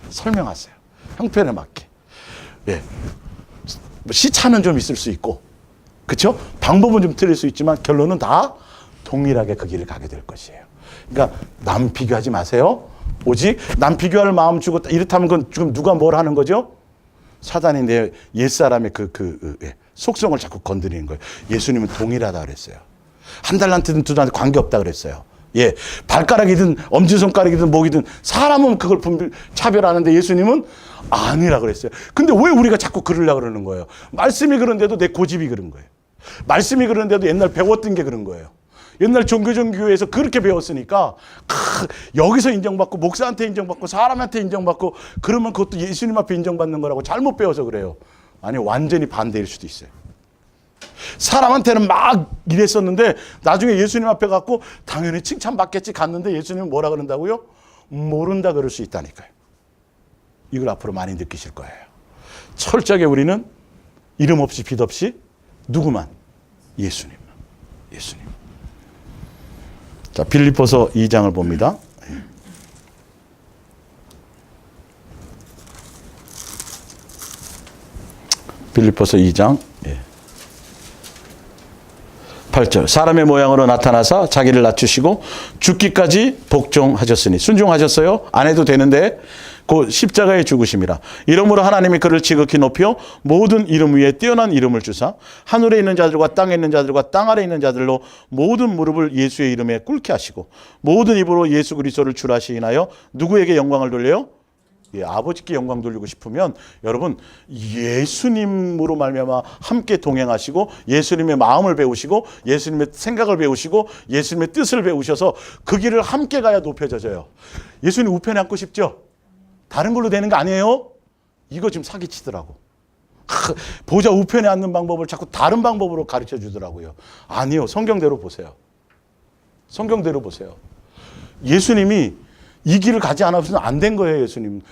설명하세요. 형편에 맞게. 예. 시차는 좀 있을 수 있고, 그렇죠? 방법은 좀 틀릴 수 있지만 결론은 다 동일하게 그 길을 가게 될 것이에요. 그러니까 남 비교하지 마세요. 오직 남 비교할 마음 주고 이렇다면 그건 지금 누가 뭘 하는 거죠? 사단이 내 옛사람의 속성을 자꾸 건드리는 거예요. 예수님은 동일하다 그랬어요. 한 달란트든 두 달란트 관계없다 그랬어요. 예, 발가락이든 엄지손가락이든 목이든 사람은 그걸 차별하는데 예수님은 아니라 그랬어요. 근데 왜 우리가 자꾸 그러려고 그러는 거예요? 말씀이 그런데도 내 고집이 그런 거예요. 말씀이 그런데도 옛날 배웠던 게 그런 거예요. 옛날 종교적 교회에서 그렇게 배웠으니까 여기서 인정받고 목사한테 인정받고 사람한테 인정받고 그러면 그것도 예수님 앞에 인정받는 거라고 잘못 배워서 그래요. 아니, 완전히 반대일 수도 있어요. 사람한테는 막 이랬었는데 나중에 예수님 앞에 갖고 당연히 칭찬받겠지 갔는데 예수님은 뭐라 그런다고요? 모른다 그럴 수 있다니까요. 이걸 앞으로 많이 느끼실 거예요. 철저하게 우리는 이름 없이 빛 없이 누구만? 예수님만. 예수님. 자, 빌립보서 2장을 봅니다. 빌립보서 2장 8절. 사람의 모양으로 나타나사 자기를 낮추시고 죽기까지 복종하셨으니. 순종하셨어요? 안 해도 되는데 그 십자가의 죽으심이라. 이러므로 하나님이 그를 지극히 높여 모든 이름 위에 뛰어난 이름을 주사 하늘에 있는 자들과 땅에 있는 자들과 땅 아래에 있는 자들로 모든 무릎을 예수의 이름에 꿇게 하시고 모든 입으로 예수 그리스도를 주라 시인하여 누구에게 영광을 돌려요? 예, 아버지께 영광 돌리고 싶으면 여러분 예수님으로 말미암아 함께 동행하시고 예수님의 마음을 배우시고 예수님의 생각을 배우시고 예수님의 뜻을 배우셔서 그 길을 함께 가야 높여져요. 예수님 우편에 앉고 싶죠? 다른 걸로 되는 거 아니에요? 이거 지금 사기치더라고. 보좌 우편에 앉는 방법을 자꾸 다른 방법으로 가르쳐 주더라고요. 아니요. 성경대로 보세요. 성경대로 보세요. 예수님이 이 길을 가지 않았으면 안 된 거예요. 예수님.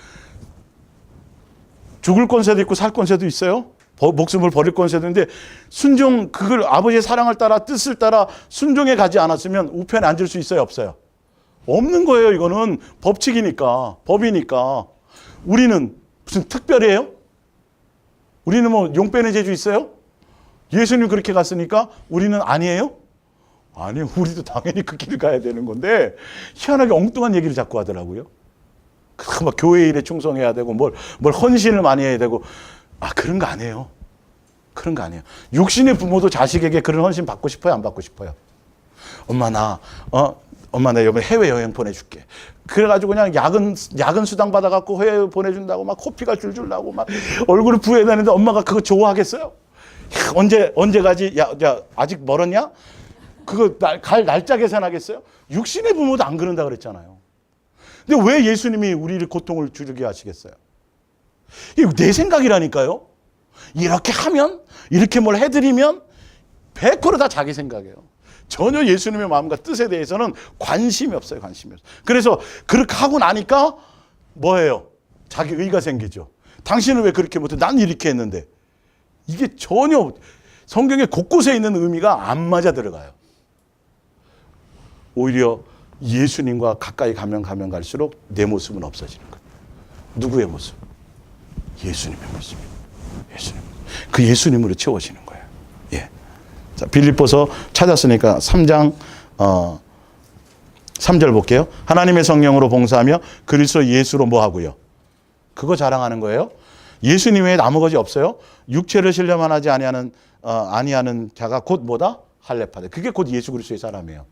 죽을 권세도 있고 살 권세도 있어요. 목숨을 버릴 권세도 있는데 순종, 그걸 아버지의 사랑을 따라 뜻을 따라 순종해 가지 않았으면 우편에 앉을 수 있어요? 없어요? 없는 거예요. 이거는 법칙이니까, 법이니까. 우리는 무슨 특별해요? 우리는 뭐 용 빼는 재주 있어요? 예수님 그렇게 갔으니까 우리는 아니에요? 아니요. 우리도 당연히 그 길을 가야 되는 건데 희한하게 엉뚱한 얘기를 자꾸 하더라고요. 막 교회 일에 충성해야 되고 뭘 헌신을 많이 해야 되고 그런 거 아니에요. 그런 거 아니에요. 육신의 부모도 자식에게 그런 헌신 받고 싶어요? 안 받고 싶어요? 엄마 나 이번에 해외여행 보내줄게. 그래가지고 그냥 야근 수당 받아갖고 해외 보내준다고 막 코피가 줄줄 나고 막 얼굴을 부어야 되는데 엄마가 그거 좋아하겠어요? 언제 가지? 야, 아직 멀었냐? 그거 갈 날짜 계산하겠어요? 육신의 부모도 안 그런다 그랬잖아요. 근데 왜 예수님이 우리를 고통을 주게 하시겠어요? 이게 내 생각이라니까요. 이렇게 하면, 이렇게 뭘 해드리면 100% 다 자기 생각이에요. 전혀 예수님의 마음과 뜻에 대해서는 관심이 없어요. 관심이 없어요. 그래서 그렇게 하고 나니까 뭐예요? 자기 의가 생기죠. 당신은 왜 그렇게 못해? 난 이렇게 했는데. 이게 전혀 성경의 곳곳에 있는 의미가 안 맞아 들어가요. 오히려 예수님과 가까이 가면 갈수록 내 모습은 없어지는 거예요. 누구의 모습? 예수님의 모습. 예수님. 그 예수님으로 채워지는 거예요. 예. 자, 빌립보서 찾았으니까 3장 3절 볼게요. 하나님의 성령으로 봉사하며 그리스도 예수로 뭐 하고요? 그거 자랑하는 거예요. 예수님 외에 아무것이 없어요. 육체를 신뢰만 하지 아니하는 자가 곧 뭐다? 할례파다. 그게 곧 예수 그리스도의 사람이에요.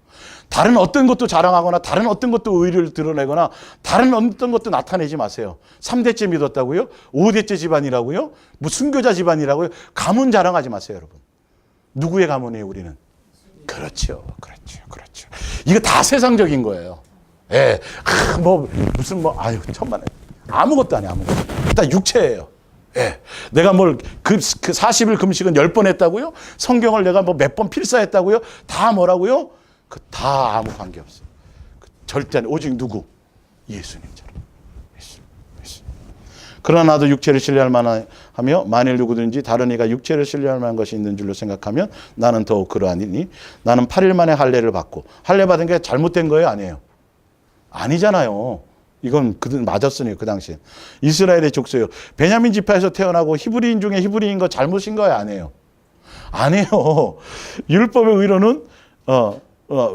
다른 어떤 것도 자랑하거나 다른 어떤 것도 의를 드러내거나 다른 어떤 것도 나타내지 마세요. 3대째 믿었다고요? 5대째 집안이라고요? 뭐 순교자 집안이라고요? 가문 자랑하지 마세요, 여러분. 누구의 가문이에요, 우리는? 그렇죠. 이거 다 세상적인 거예요. 예. 천만에. 아무것도 아니에요, 아무것도. 일단 육체예요. 예. 내가 그 40일 금식은 10번 했다고요? 성경을 내가 몇 번 필사했다고요? 다 뭐라고요? 다 아무 관계 없어요. 절대 오직 누구? 예수님처럼. 예수. 그러나 나도 육체를 신뢰할 만하며 만일 누구든지 다른 이가 육체를 신뢰할 만한 것이 있는 줄로 생각하면 나는 더욱 그러하니 나는 8일 만에 할례를 받고 할례 받은 게 잘못된 거예요? 아니에요? 아니잖아요. 이건 맞았으니까 그 당시에. 이스라엘의 족속이요. 베냐민 지파에서 태어나고 히브리인 중에 히브리인 거 잘못인 거예요? 아니에요? 아니에요. 율법의 의로는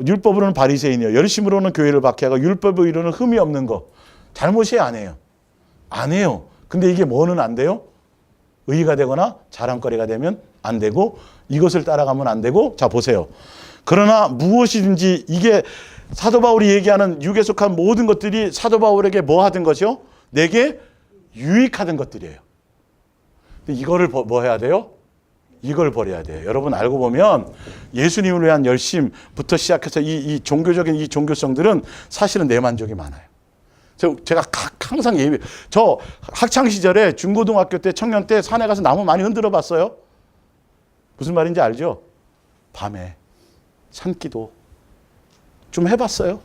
율법으로는 바리새인이요. 열심으로는 교회를 박해하고 율법의 의로는 흠이 없는 거. 잘못이에요? 아니에요? 아니에요. 근데 이게 뭐는 안 돼요? 의의가 되거나 자랑거리가 되면 안 되고 이것을 따라가면 안 되고 자 보세요. 그러나 무엇이든지 이게 사도 바울이 얘기하는 육에 속한 모든 것들이 사도 바울에게 뭐 하던 것이요? 내게 유익하던 것들이에요. 근데 이거를 뭐 해야 돼요? 이걸 버려야 돼요. 여러분 알고 보면 예수님을 위한 열심부터 시작해서 이 종교적인 이 종교성들은 사실은 내 만족이 많아요. 제가 항상 저 학창 시절에 중고등학교 때 청년 때 산에 가서 나무 많이 흔들어 봤어요. 무슨 말인지 알죠? 밤에 산기도 좀 해봤어요.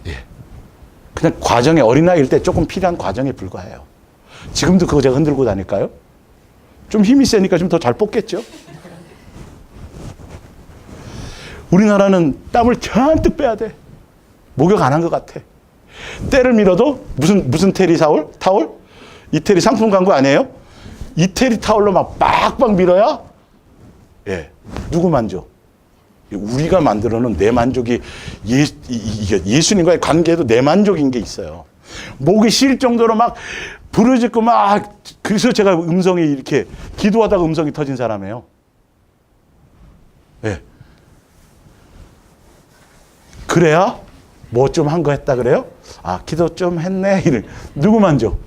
예. 그냥 과정에 어린아이일 때 조금 필요한 과정에 불과해요. 지금도 그거 제가 흔들고 다닐까요? 좀 힘이 세니까 좀 더 잘 뽑겠죠? 우리나라는 땀을 잔뜩 빼야 돼. 목욕 안 한 것 같아. 때를 밀어도 무슨 테리 타올? 이태리 상품 광고 아니에요? 이태리 타올로 막 빡빡 밀어야 예. 누구 만족? 우리가 만들어놓은 내 만족이 예수님과의 관계에도 내 만족인 게 있어요. 목이 쉴 정도로 막 부르짖고 막 그래서 제가 음성이 이렇게 기도하다가 음성이 터진 사람이에요. 예. 그래야 뭐 좀 한 거 했다 그래요? 아 기도 좀 했네. 누구 만족?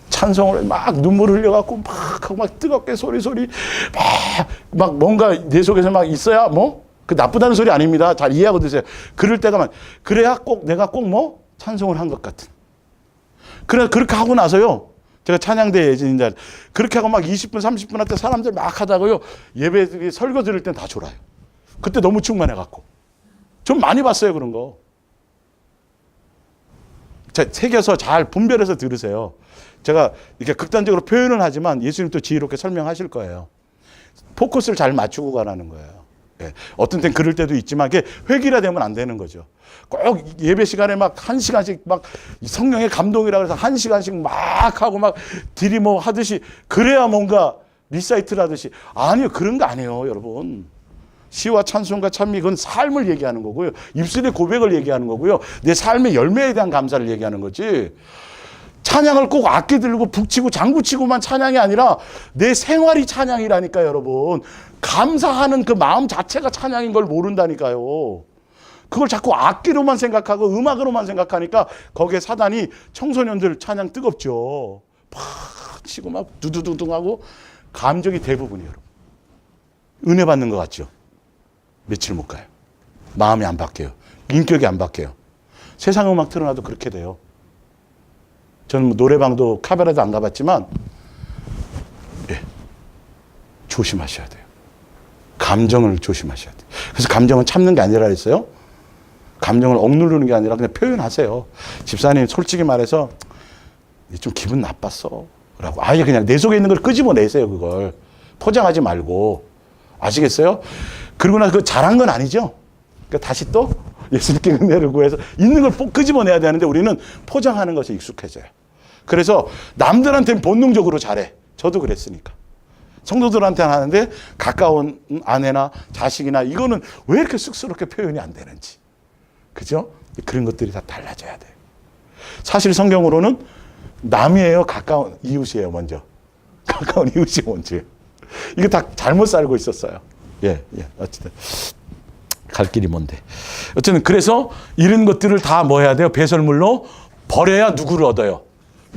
찬송을 막 눈물 흘려갖고 막 뜨겁게 소리 막 뭔가 내 속에서 막 있어야 그 나쁘다는 소리 아닙니다. 잘 이해하고 드세요. 그럴 때가 그래야 내가 꼭 찬송을 한 것 같은. 그래 그렇게 하고 나서요. 제가 찬양대 예전인자 그렇게 하고 막 20분 30분 할 때 사람들 막 하다고요. 예배 설교 들을 땐 다 졸아요. 그때 너무 충만해갖고. 좀 많이 봤어요 그런 거. 자, 새겨서 잘 분별해서 들으세요. 제가 이렇게 극단적으로 표현은 하지만 예수님 또 지혜롭게 설명하실 거예요. 포커스를 잘 맞추고 가라는 거예요. 예. 어떤 땐 그럴 때도 있지만 그게 회기라 되면 안 되는 거죠. 꼭 예배 시간에 막 1시간씩 막 성령의 감동이라 그래서 1시간씩 막 하고 막 들이모 하듯이 그래야 뭔가 리사이트를 하듯이 아니요 그런 거 아니에요 여러분. 시와 찬송과 찬미 그건 삶을 얘기하는 거고요. 입술의 고백을 얘기하는 거고요. 내 삶의 열매에 대한 감사를 얘기하는 거지. 찬양을 꼭 악기 들고 북치고 장구치고만 찬양이 아니라 내 생활이 찬양이라니까요, 여러분. 감사하는 그 마음 자체가 찬양인 걸 모른다니까요. 그걸 자꾸 악기로만 생각하고 음악으로만 생각하니까 거기에 사단이 청소년들 찬양 뜨겁죠. 팍 치고 막 두두두둥하고 감정이 대부분이에요, 여러분. 은혜 받는 것 같죠? 며칠 못 가요. 마음이 안 바뀌어요. 인격이 안 바뀌어요. 세상 음악 틀어놔도 그렇게 돼요. 저는 뭐 노래방도 카바레도 안 가봤지만 예, 조심하셔야 돼요. 감정을 조심하셔야 돼요. 그래서 감정은 참는 게 아니라 했어요. 감정을 억누르는 게 아니라 그냥 표현하세요. 집사님 솔직히 말해서 좀 기분 나빴어 라고 아예 그냥 내 속에 있는 걸 끄집어내세요. 그걸 포장하지 말고. 아시겠어요? 그러고 나서 그 잘한 건 아니죠. 그러니까 다시 또 예수님께 은혜를 구해서 있는 걸 끄집어내야 되는데 우리는 포장하는 것에 익숙해져요. 그래서 남들한테는 본능적으로 잘해. 저도 그랬으니까. 성도들한테는 하는데 가까운 아내나 자식이나 이거는 왜 이렇게 쑥스럽게 표현이 안 되는지. 그죠? 그런 것들이 다 달라져야 돼요. 사실 성경으로는 남이에요, 가까운 이웃이에요, 먼저. 가까운 이웃이 먼저예요. 이거 다 잘못 살고 있었어요. 예. 어쨌든 갈 길이 뭔데. 어쨌든 그래서 이런 것들을 다 뭐 해야 돼요? 배설물로 버려야 누구를 얻어요?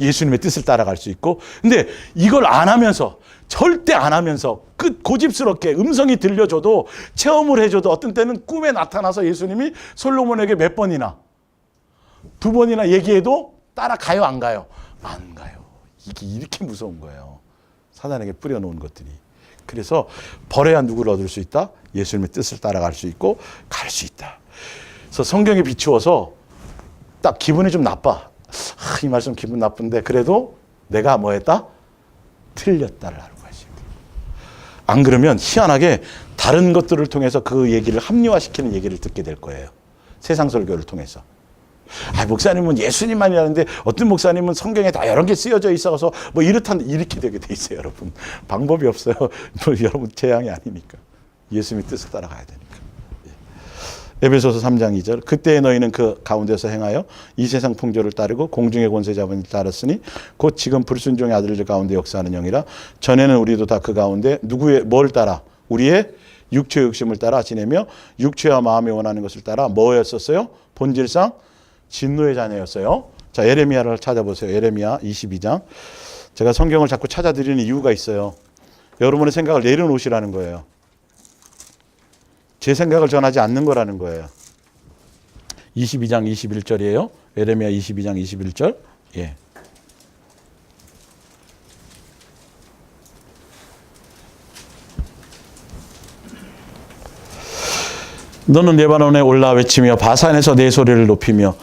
예수님의 뜻을 따라갈 수 있고. 근데 이걸 안 하면서 절대 안 하면서 고집스럽게 음성이 들려줘도 체험을 해줘도 어떤 때는 꿈에 나타나서 예수님이 솔로몬에게 몇 번이나 2번이나 얘기해도 따라가요, 안 가요? 안 가요. 이게 이렇게 무서운 거예요. 사단에게 뿌려놓은 것들이. 그래서 버려야 누구를 얻을 수 있다? 예수님의 뜻을 따라갈 수 있고 갈 수 있다. 그래서 성경에 비추어서 딱 기분이 좀 나빠. 이 말씀 기분 나쁜데 그래도 내가 뭐 했다? 틀렸다를 알고 가시면 돼요. 안 그러면 희한하게 다른 것들을 통해서 그 얘기를 합리화시키는 얘기를 듣게 될 거예요. 세상 설교를 통해서. 목사님은 예수님만이라는데 어떤 목사님은 성경에 다 여러 개 쓰여져 있어서 뭐 이렇게 되게 돼 있어요, 여러분. 방법이 없어요. 여러분 재앙이 아니니까. 예수님의 뜻을 따라가야 되니까. 에베소서 3장 2절 그때 너희는 그 가운데서 행하여 이 세상 풍조를 따르고 공중의 권세 잡은 일 따랐으니 곧 지금 불순종의 아들들 가운데 역사하는 영이라. 전에는 우리도 다 그 가운데 누구의 뭘 따라? 우리의 육체의 욕심을 따라 지내며 육체와 마음이 원하는 것을 따라 뭐였었어요? 본질상 진노의 자녀였어요. 자, 예레미야를 찾아보세요. 예레미야 22장. 제가 성경을 자꾸 찾아드리는 이유가 있어요. 여러분의 생각을 내려놓으시라는 거예요. 제 생각을 전하지 않는 거라는 거예요. 22장 21절이에요. 예레미야 22장 21절. 예. 너는 레바논에 올라 외치며 바산에서 내 소리를 높이며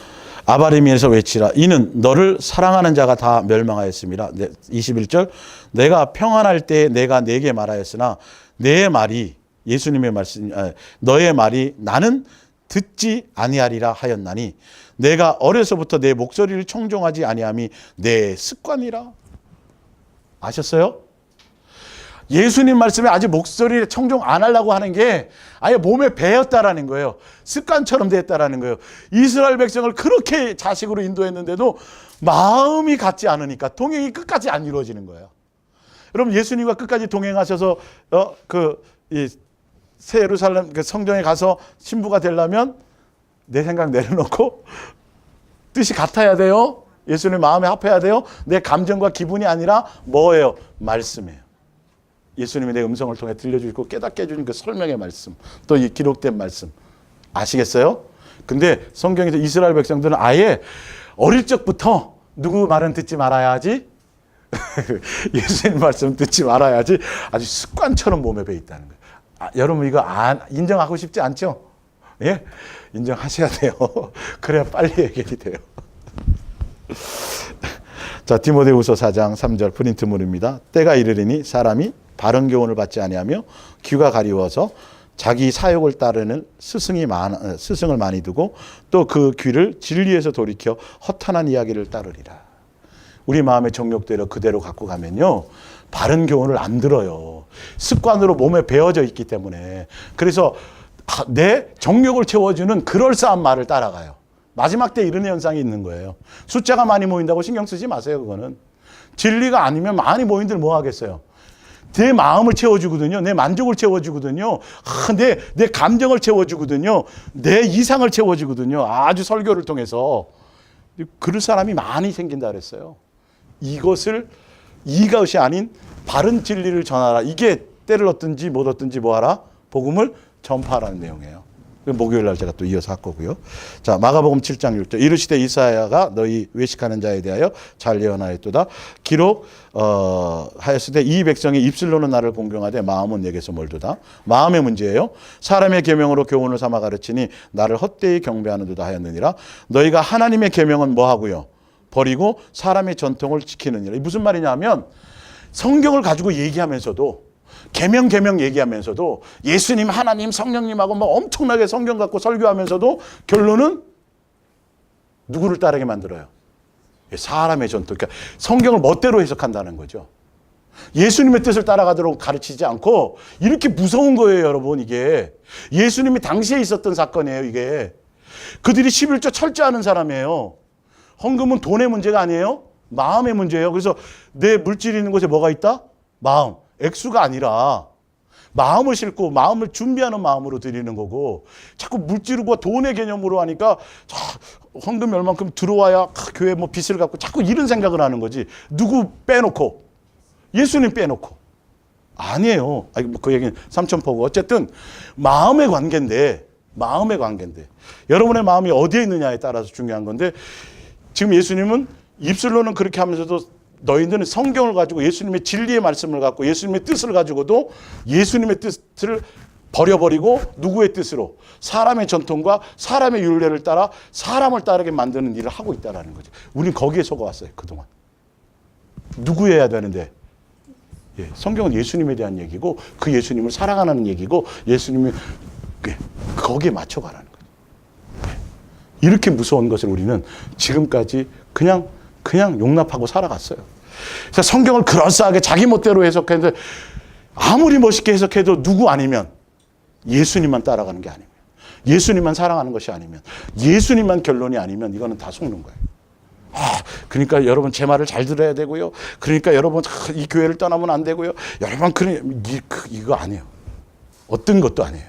아바리미에서 외치라. 이는 너를 사랑하는 자가 다 멸망하였습니다. 21절. 내가 평안할 때 내가 네게 말하였으나 내 말이 예수님의 말씀, 너의 말이 나는 듣지 아니하리라 하였나니 내가 어려서부터 내 목소리를 청종하지 아니함이 내 습관이라. 아셨어요? 예수님 말씀에 아직 목소리를 청종 안 하려고 하는 게 아예 몸에 배었다라는 거예요. 습관처럼 됐다라는 거예요. 이스라엘 백성을 그렇게 자식으로 인도했는데도 마음이 같지 않으니까 동행이 끝까지 안 이루어지는 거예요. 여러분 예수님과 끝까지 동행하셔서 새 예루살렘 성전에 가서 신부가 되려면 내 생각 내려놓고 뜻이 같아야 돼요. 예수님 마음에 합해야 돼요. 내 감정과 기분이 아니라 뭐예요? 말씀이에요. 예수님이 내 음성을 통해 들려주고 깨닫게 해주는 그 설명의 말씀, 또 이 기록된 말씀. 아시겠어요? 근데 성경에서 이스라엘 백성들은 아예 어릴 적부터 누구 말은 듣지 말아야지, 예수님 말씀 듣지 말아야지 아주 습관처럼 몸에 배 있다는 거예요. 여러분 이거 인정하고 싶지 않죠? 예? 인정하셔야 돼요. 그래야 빨리 해결이 돼요. 자, 디모데후서 4장 3절 프린트물입니다. 때가 이르리니 사람이 바른 교훈을 받지 아니하며 귀가 가리워서 자기 사욕을 따르는 스승을 많이 두고 또 그 귀를 진리에서 돌이켜 허탄한 이야기를 따르리라. 우리 마음의 정욕대로 그대로 갖고 가면요, 바른 교훈을 안 들어요. 습관으로 몸에 배어져 있기 때문에. 그래서 내 정욕을 채워주는 그럴싸한 말을 따라가요. 마지막 때 이런 현상이 있는 거예요. 숫자가 많이 모인다고 신경 쓰지 마세요. 그거는. 진리가 아니면 많이 모인들 뭐 하겠어요. 내 마음을 채워주거든요. 내 만족을 채워주거든요. 내 감정을 채워주거든요. 내 이상을 채워주거든요. 아주 설교를 통해서. 그럴 사람이 많이 생긴다 그랬어요. 이것이 아닌 바른 진리를 전하라. 이게 때를 얻든지 못 얻든지 뭐하라? 복음을 전파하라는 내용이에요. 목요일 날 제가 또 이어서 할 거고요. 자, 마가복음 7장 6절. 이르시되 이사야가 너희 외식하는 자에 대하여 잘 예언하였도다. 기록 하였으되 이 백성이 입술로는 나를 공경하되 마음은 내게서 멀도다. 마음의 문제예요. 사람의 계명으로 교훈을 삼아 가르치니 나를 헛되이 경배하는도다 하였느니라. 너희가 하나님의 계명은 뭐 하고요? 버리고 사람의 전통을 지키느니라. 무슨 말이냐면 성경을 가지고 얘기하면서도 계명 얘기하면서도 예수님, 하나님, 성령님하고 뭐 엄청나게 성경 갖고 설교하면서도 결론은 누구를 따르게 만들어요? 사람의 전통. 그러니까 성경을 멋대로 해석한다는 거죠. 예수님의 뜻을 따라가도록 가르치지 않고 이렇게 무서운 거예요, 여러분. 이게 예수님이 당시에 있었던 사건이에요. 이게 그들이 11조 철저하는 사람이에요. 헌금은 돈의 문제가 아니에요. 마음의 문제예요. 그래서 내 물질이 있는 곳에 뭐가 있다? 마음. 액수가 아니라 마음을 싣고 마음을 준비하는 마음으로 드리는 거고, 자꾸 물질과 돈의 개념으로 하니까 헌금이 얼만큼 들어와야 교회 뭐 빚을 갚고 자꾸 이런 생각을 하는 거지. 누구 빼놓고? 예수님 빼놓고. 아니에요. 그 얘기는 삼천포고. 어쨌든 마음의 관계인데 여러분의 마음이 어디에 있느냐에 따라서 중요한 건데, 지금 예수님은 입술로는 그렇게 하면서도 너희들은 성경을 가지고 예수님의 진리의 말씀을 갖고 예수님의 뜻을 가지고도 예수님의 뜻을 버려버리고 누구의 뜻으로? 사람의 전통과 사람의 율례를 따라 사람을 따르게 만드는 일을 하고 있다는 거죠. 우린 거기에 속아왔어요. 그동안. 누구여야 되는데? 성경은 예수님에 대한 얘기고 그 예수님을 사랑하는 얘기고 예수님이 거기에 맞춰가라는 거죠. 이렇게 무서운 것을 우리는 지금까지 그냥 용납하고 살아갔어요. 그래서 성경을 그럴싸하게 자기 멋대로 해석했는데 아무리 멋있게 해석해도 누구 아니면 예수님만 따라가는 게 아니면 예수님만 사랑하는 것이 아니면 예수님만 결론이 아니면 이거는 다 속는 거예요. 그러니까 여러분 제 말을 잘 들어야 되고요. 그러니까 여러분 이 교회를 떠나면 안 되고요. 여러분 이거 아니에요. 어떤 것도 아니에요.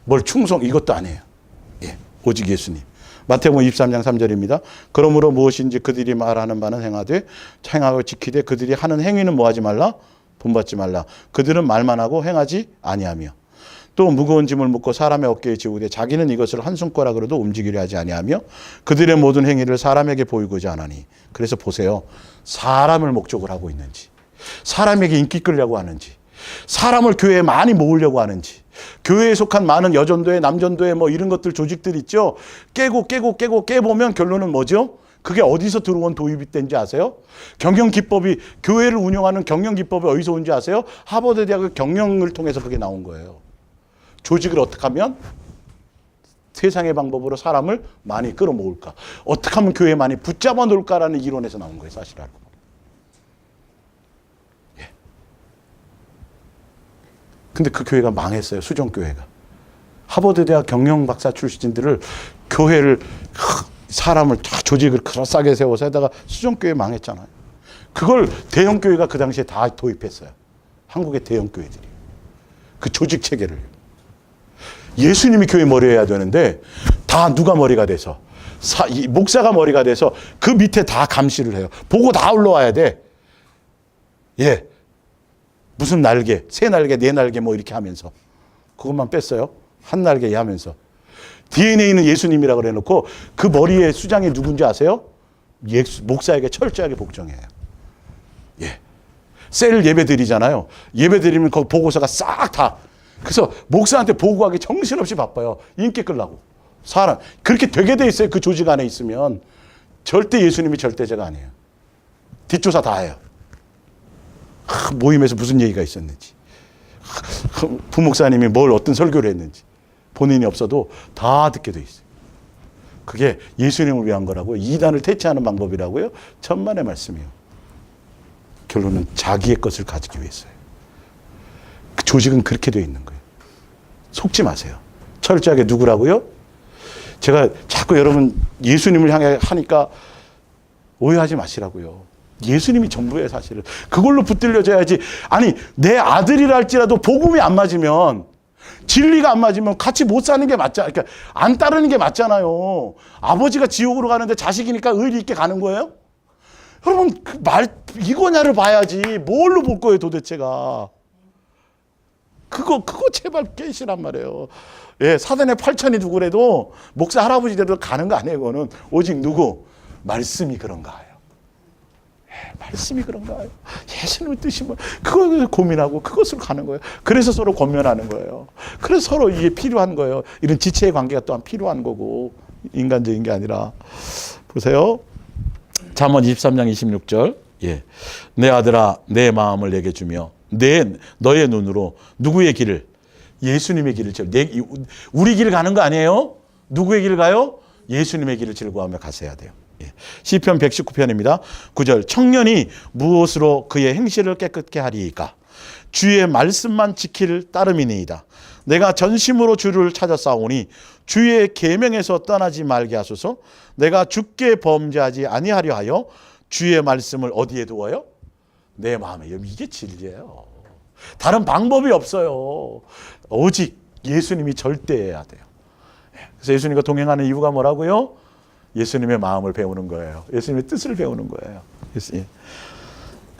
뭘 충성 이것도 아니에요. 오직 예수님. 마태복음 23장 3절입니다. 그러므로 무엇인지 그들이 말하는 바는 행하고 지키되 그들이 하는 행위는 뭐하지 말라? 본받지 말라. 그들은 말만 하고 행하지 아니하며 또 무거운 짐을 묻고 사람의 어깨에 지우되 자기는 이것을 한 손가락으로도 움직이려 하지 아니하며 그들의 모든 행위를 사람에게 보이고자 하나니. 그래서 보세요. 사람을 목적으로 하고 있는지, 사람에게 인기 끌려고 하는지, 사람을 교회에 많이 모으려고 하는지, 교회에 속한 많은 여전도회, 남전도회 뭐 이런 것들 조직들 있죠. 깨보면 결론은 뭐죠? 그게 어디서 들어온 도입이 된지 아세요? 경영기법이, 교회를 운영하는 경영기법이 어디서 온지 아세요? 하버드 대학의 경영을 통해서 그게 나온 거예요. 조직을 어떻게 하면 세상의 방법으로 사람을 많이 끌어모을까? 어떻게 하면 교회에 많이 붙잡아 놓을까라는 이론에서 나온 거예요, 사실 알고. 근데 그 교회가 망했어요. 수정교회가. 하버드 대학 경영 박사 출신들을 교회를 사람을 다 조직을 그럴싸하게 세워서 하다가 수정교회 망했잖아요. 그걸 대형교회가 그 당시에 다 도입했어요. 한국의 대형교회들이. 그 조직 체계를. 예수님이 교회 머리여야 되는데 다 누가 머리가 돼서 목사가 머리가 돼서 그 밑에 다 감시를 해요. 보고 다 올라와야 돼. 무슨 날개, 세 날개, 네 날개 뭐 이렇게 하면서 그것만 뺐어요. 한 날개 하면서 DNA는 예수님이라고 그래놓고 그 머리에 수장이 누군지 아세요? 목사에게 철저하게 복종해요. 셀 예배 드리잖아요. 예배 드리면 거기 보고서가 싹 다. 그래서 목사한테 보고하기 정신없이 바빠요. 인기 끌라고. 사람 그렇게 되게 돼 있어요. 그 조직 안에 있으면 절대 예수님이 절대자가 아니에요. 뒷조사 다 해요. 모임에서 무슨 얘기가 있었는지, 부목사님이 뭘 어떤 설교를 했는지 본인이 없어도 다 듣게 돼 있어요. 그게 예수님을 위한 거라고요. 이단을 퇴치하는 방법이라고요. 천만의 말씀이에요. 결론은 자기의 것을 가지기 위해서요. 그 조직은 그렇게 되어 있는 거예요. 속지 마세요. 철저하게 누구라고요? 제가 자꾸 여러분 예수님을 향해 하니까 오해하지 마시라고요. 예수님이 전부예요, 사실은. 그걸로 붙들려져야지. 아니, 내 아들이라 할지라도 복음이 안 맞으면, 진리가 안 맞으면 같이 못 사는 게 맞잖아요. 그러니까 안 따르는 게 맞잖아요. 아버지가 지옥으로 가는데 자식이니까 의리 있게 가는 거예요? 여러분, 그 이거냐를 봐야지. 뭘로 볼 거예요, 도대체가. 그거 제발 깨시란 말이에요. 예, 사단의 8천이 누구래도, 목사 할아버지 돼도 가는 거 아니에요, 그거는. 오직 누구? 말씀이 그런가요? 말씀이 그런가요? 예수님의 뜻이 뭐, 그걸 고민하고 그것으로 가는 거예요. 그래서 서로 권면하는 거예요. 그래서 서로 이게 필요한 거예요. 이런 지체의 관계가 또한 필요한 거고, 인간적인 게 아니라. 보세요. 잠언 23장 26절. 예. 내 아들아, 내 마음을 내게 주며, 너의 눈으로 누구의 길을? 예수님의 길을 우리 길 가는 거 아니에요? 누구의 길 가요? 예수님의 길을 즐거워하며 가셔야 돼요. 예. 시편 119편입니다. 9절. 청년이 무엇으로 그의 행실을 깨끗게 하리이까? 주의 말씀만 지킬 따름이니이다. 내가 전심으로 주를 찾아 싸우니 주의 계명에서 떠나지 말게 하소서. 내가 주께 범죄하지 아니하려 하여 주의 말씀을 어디에 두어요? 내 마음에. 이게 진리예요. 다른 방법이 없어요. 오직 예수님이 절대해야 돼요. 그래서 예수님과 동행하는 이유가 뭐라고요? 예수님의 마음을 배우는 거예요. 예수님의 뜻을 배우는 거예요.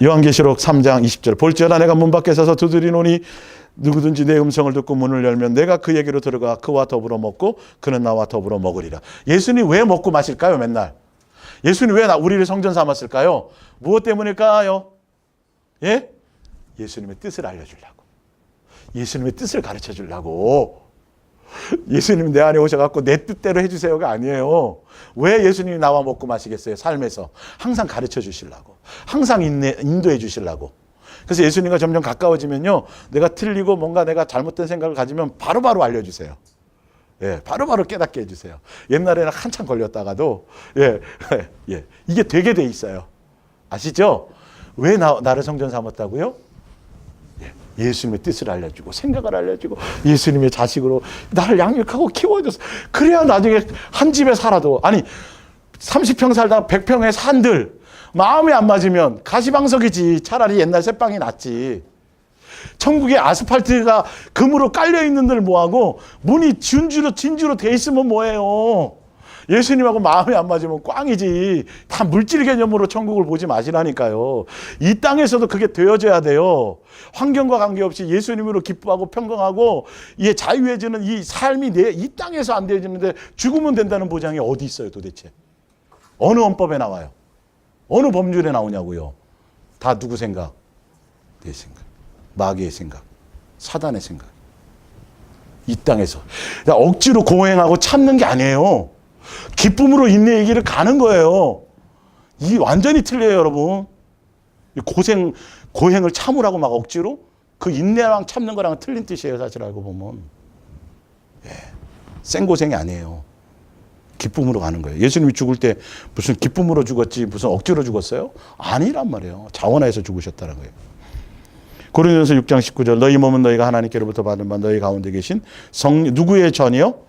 요한계시록 3장 20절. 볼지어다 내가 문 밖에 서서 두드리노니 누구든지 내 음성을 듣고 문을 열면 내가 그에게로 들어가 그와 더불어 먹고 그는 나와 더불어 먹으리라. 예수님 왜 먹고 마실까요? 맨날. 예수님 왜 우리를 성전 삼았을까요? 무엇 때문일까요? 예? 예수님의 뜻을 알려주려고. 예수님의 뜻을 가르쳐 주려고. 예수님 내 안에 오셔갖고 내 뜻대로 해주세요가 아니에요. 왜 예수님이 나와 먹고 마시겠어요? 삶에서. 항상 가르쳐 주시려고. 항상 인도해 주시려고. 그래서 예수님과 점점 가까워지면요. 내가 틀리고 뭔가 내가 잘못된 생각을 가지면 바로바로 알려주세요. 예, 바로바로 깨닫게 해주세요. 옛날에는 한참 걸렸다가도, 이게 되게 돼 있어요. 아시죠? 왜 나를 성전 삼았다고요? 예수님의 뜻을 알려주고 생각을 알려주고 예수님의 자식으로 나를 양육하고 키워줘서 그래야 나중에 한 집에 살아도 아니 30평 살다 100평의 산들 마음에 안 맞으면 가시방석이지 차라리 옛날 새빵이 낫지. 천국에 아스팔트가 금으로 깔려있는 들 뭐하고 문이 진주로 돼 있으면 뭐예요. 예수님하고 마음에 안 맞으면 꽝이지. 다 물질 개념으로 천국을 보지 마시라니까요. 이 땅에서도 그게 되어져야 돼요. 환경과 관계없이 예수님으로 기뻐하고 평강하고 이게 자유해지는 이 삶이 이 땅에서 안 되어지는데 죽으면 된다는 보장이 어디 있어요 도대체. 어느 헌법에 나와요. 어느 법률에 나오냐고요. 다 누구 생각? 내 생각. 마귀의 생각. 사단의 생각. 이 땅에서. 억지로 고행하고 참는 게 아니에요. 기쁨으로 인내의 길을 가는 거예요. 이 완전히 틀려요, 여러분. 고행을 참으라고 막 억지로? 그 인내랑 참는 거랑 틀린 뜻이에요, 사실 알고 보면. 생고생이 아니에요. 기쁨으로 가는 거예요. 예수님이 죽을 때 무슨 기쁨으로 죽었지, 무슨 억지로 죽었어요? 아니란 말이에요. 자원하에서 죽으셨다는 거예요. 고린도전서 6장 19절. 너희 몸은 너희가 하나님께로부터 받은 바 너희 가운데 계신 누구의 전이요?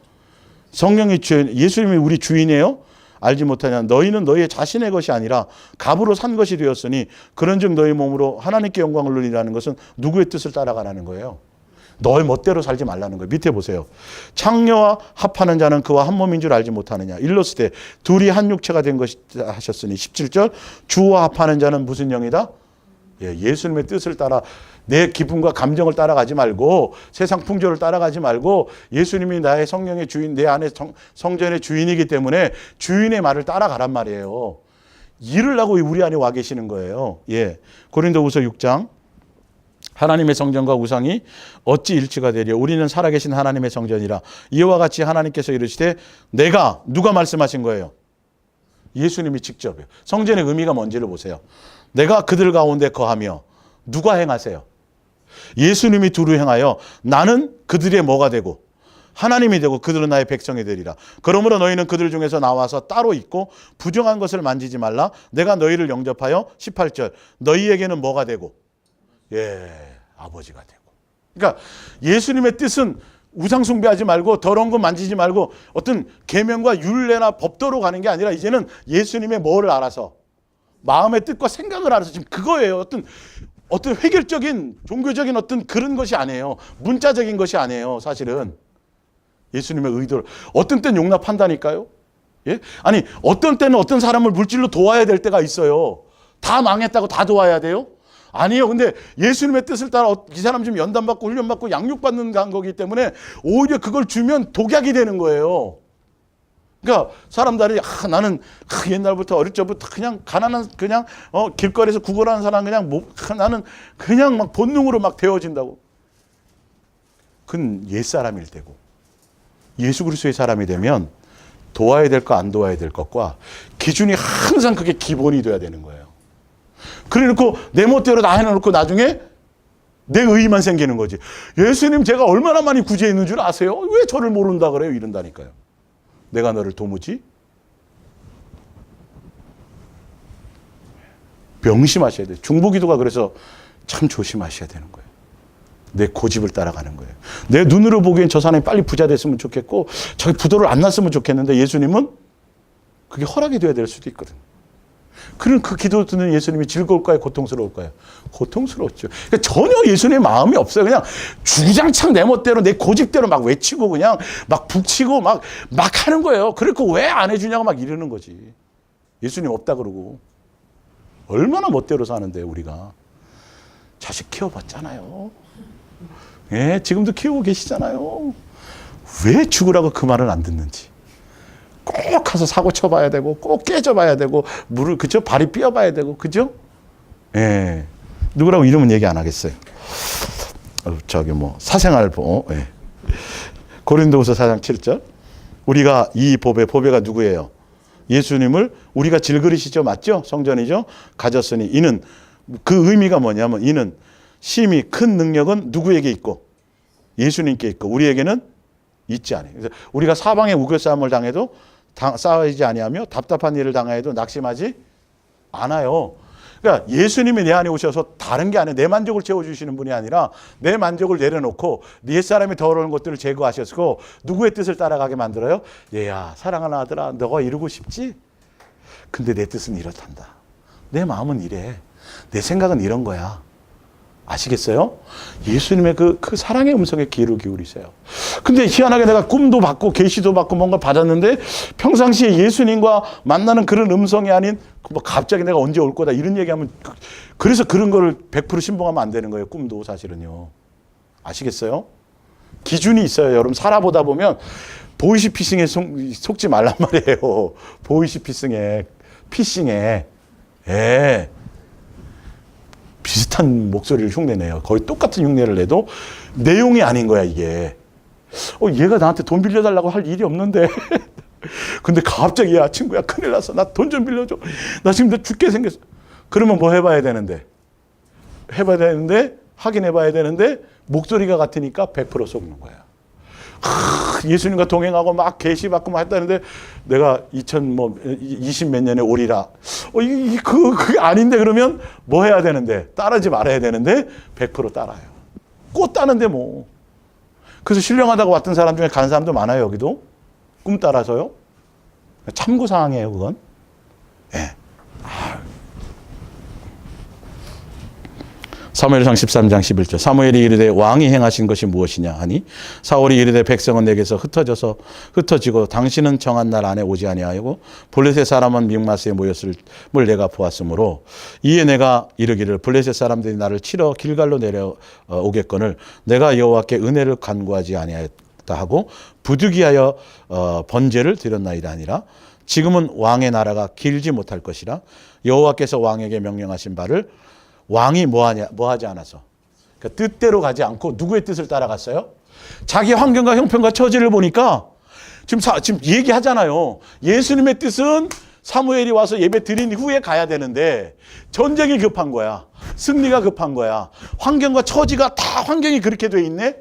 성령이 주인, 예수님이 우리 주인이에요? 알지 못하냐? 너희는 너희의 자신의 것이 아니라 값으로 산 것이 되었으니 그런즉 너희 몸으로 하나님께 영광을 누리라는 것은 누구의 뜻을 따라가라는 거예요. 너의 멋대로 살지 말라는 거예요. 밑에 보세요. 창녀와 합하는 자는 그와 한 몸인 줄 알지 못하느냐? 일렀을 때 둘이 한 육체가 된 것이다 하셨으니 17절 주와 합하는 자는 무슨 영이다? 예수님의 뜻을 따라 내 기분과 감정을 따라가지 말고 세상 풍조를 따라가지 말고 예수님이 나의 성령의 주인, 내 안에 성전의 주인이기 때문에 주인의 말을 따라가란 말이에요. 일을 하고 우리 안에 와 계시는 거예요. 고린도후서 6장. 하나님의 성전과 우상이 어찌 일치가 되리요? 우리는 살아계신 하나님의 성전이라. 이와 같이 하나님께서 이르시되 누가 말씀하신 거예요? 예수님이 직접이에요. 성전의 의미가 뭔지를 보세요. 내가 그들 가운데 거하며 누가 행하세요? 예수님이 두루 행하여 나는 그들의 뭐가 되고 하나님이 되고 그들은 나의 백성이 되리라. 그러므로 너희는 그들 중에서 나와서 따로 있고 부정한 것을 만지지 말라. 내가 너희를 영접하여 18절 너희에게는 뭐가 되고 아버지가 되고. 그러니까 예수님의 뜻은 우상 숭배하지 말고 더러운 거 만지지 말고 어떤 계명과 율례나 법도로 가는 게 아니라 이제는 예수님의 뭐를 알아서 마음의 뜻과 생각을 알아서 지금 그거예요. 어떤 획일적인 종교적인 어떤 그런 것이 아니에요. 문자적인 것이 아니에요. 사실은 예수님의 의도를 어떤 때는 용납한다니까요. 예? 아니 어떤 때는 어떤 사람을 물질로 도와야 될 때가 있어요. 다 망했다고 다 도와야 돼요? 아니요. 근데 예수님의 뜻을 따라 이 사람 지금 연단받고 훈련받고 양육받는 거기 때문에 오히려 그걸 주면 독약이 되는 거예요. 그러니까 사람들이 나는 옛날부터 어릴 적부터 그냥 가난한 그냥 길거리에서 구걸하는 사람 그냥 나는 그냥 막 본능으로 막 되어진다고. 그건 옛사람일 때고 예수 그리스도의 사람이 되면 도와야 될 거 안 도와야 될 것과 기준이 항상 그게 기본이 돼야 되는 거예요. 그래 놓고 내 멋대로 다 해놓고 나중에 내 의의만 생기는 거지. 예수님 제가 얼마나 많이 구제했는 줄 아세요? 왜 저를 모른다 그래요? 이런다니까요. 내가 너를 도무지? 명심하셔야 돼요. 중보기도가 그래서 참 조심하셔야 되는 거예요. 내 고집을 따라가는 거예요. 내 눈으로 보기엔 저 사람이 빨리 부자 됐으면 좋겠고 저기 부도를 안 났으면 좋겠는데 예수님은 그게 허락이 돼야 될 수도 있거든. 그런 그 기도 듣는 예수님이 즐거울까요? 고통스러울까요? 고통스러웠죠. 그러니까 전혀 예수님의 마음이 없어요. 그냥 주장창 내 멋대로 내 고집대로 막 외치고 그냥 막 북치고 막 하는 거예요. 그리고 왜 안 해주냐고 막 이러는 거지. 예수님 없다 그러고. 얼마나 멋대로 사는데 우리가. 자식 키워봤잖아요. 예, 지금도 키우고 계시잖아요. 왜 죽으라고 그 말을 안 듣는지. 꼭 가서 사고 쳐봐야 되고, 꼭 깨져봐야 되고, 그죠? 발이 삐어봐야 되고, 그죠? 예. 누구라고 이름은 얘기 안 하겠어요. 사생활보. 예. 고린도후서 4장 7절. 우리가 이 보배가 누구예요? 예수님을 우리가 질그릇이죠. 맞죠? 성전이죠? 가졌으니 이는 그 의미가 뭐냐면 이는 심히 큰 능력은 누구에게 있고 예수님께 있고 우리에게는 있지 않아요. 그래서 우리가 사방에 우겨싸움을 당해도 싸우지 아니하며 답답한 일을 당해도 낙심하지 않아요. 그러니까 예수님이 내 안에 오셔서 다른 게 아니라 내 만족을 채워주시는 분이 아니라 내 만족을 내려놓고 옛사람이 더러운 것들을 제거하셨고 누구의 뜻을 따라가게 만들어요? 얘야 사랑하는 아들아 너가 이루고 싶지? 근데 내 뜻은 이렇단다. 내 마음은 이래. 내 생각은 이런 거야. 아시겠어요? 예수님의 그 사랑의 음성에 귀를 기울이세요. 근데 희한하게 내가 꿈도 받고 계시도 받고 뭔가 받았는데 평상시에 예수님과 만나는 그런 음성이 아닌 갑자기 내가 언제 올 거다 이런 얘기하면 그래서 그런 거를 100% 신봉하면 안 되는 거예요. 꿈도 사실은요. 아시겠어요? 기준이 있어요. 여러분 살아보다 보면 보이시피싱에 속지 말란 말이에요. 보이시피싱에 피싱에 예. 비슷한 목소리를 흉내내요. 거의 똑같은 흉내를 내도 내용이 아닌 거야 이게. 얘가 나한테 돈 빌려달라고 할 일이 없는데 근데 갑자기 야 친구야 큰일 났어. 나 돈 좀 빌려줘. 나 지금 너 죽게 생겼어. 그러면 뭐 해봐야 되는데 확인해봐야 되는데 목소리가 같으니까 100% 속는 거야. 예수님과 동행하고 막 계시받고 막 했다는데 내가 20 몇 년에 오리라. 그게 아닌데 그러면 뭐 해야 되는데 따르지 말아야 되는데 100% 따라요. 꽃 따는데 뭐. 그래서 신령하다고 왔던 사람 중에 가는 사람도 많아요. 여기도. 꿈 따라서요. 참고사항이에요 그건. 예. 사무엘상 13장 11절 사무엘이 이르되 왕이 행하신 것이 무엇이냐 하니 사울이 이르되 백성은 내게서 흩어지고 당신은 정한 날 안에 오지 아니하고 블레셋 사람은 mik마스에 모였음을 내가 보았으므로 이에 내가 이르기를 블레셋 사람들이 나를 치러 길갈로 내려오겠거늘 내가 여호와께 은혜를 간구하지 아니하였다 하고 부득이하여 번제를 드렸나이다 아니라 지금은 왕의 나라가 길지 못할 것이라 여호와께서 왕에게 명령하신 바를 왕이 뭐하지 않아서 그러니까 뜻대로 가지 않고 누구의 뜻을 따라갔어요? 자기 환경과 형편과 처지를 보니까 지금 얘기하잖아요. 예수님의 뜻은 사무엘이 와서 예배 드린 후에 가야 되는데 전쟁이 급한 거야. 승리가 급한 거야. 환경과 처지가 다 환경이 그렇게 돼 있네.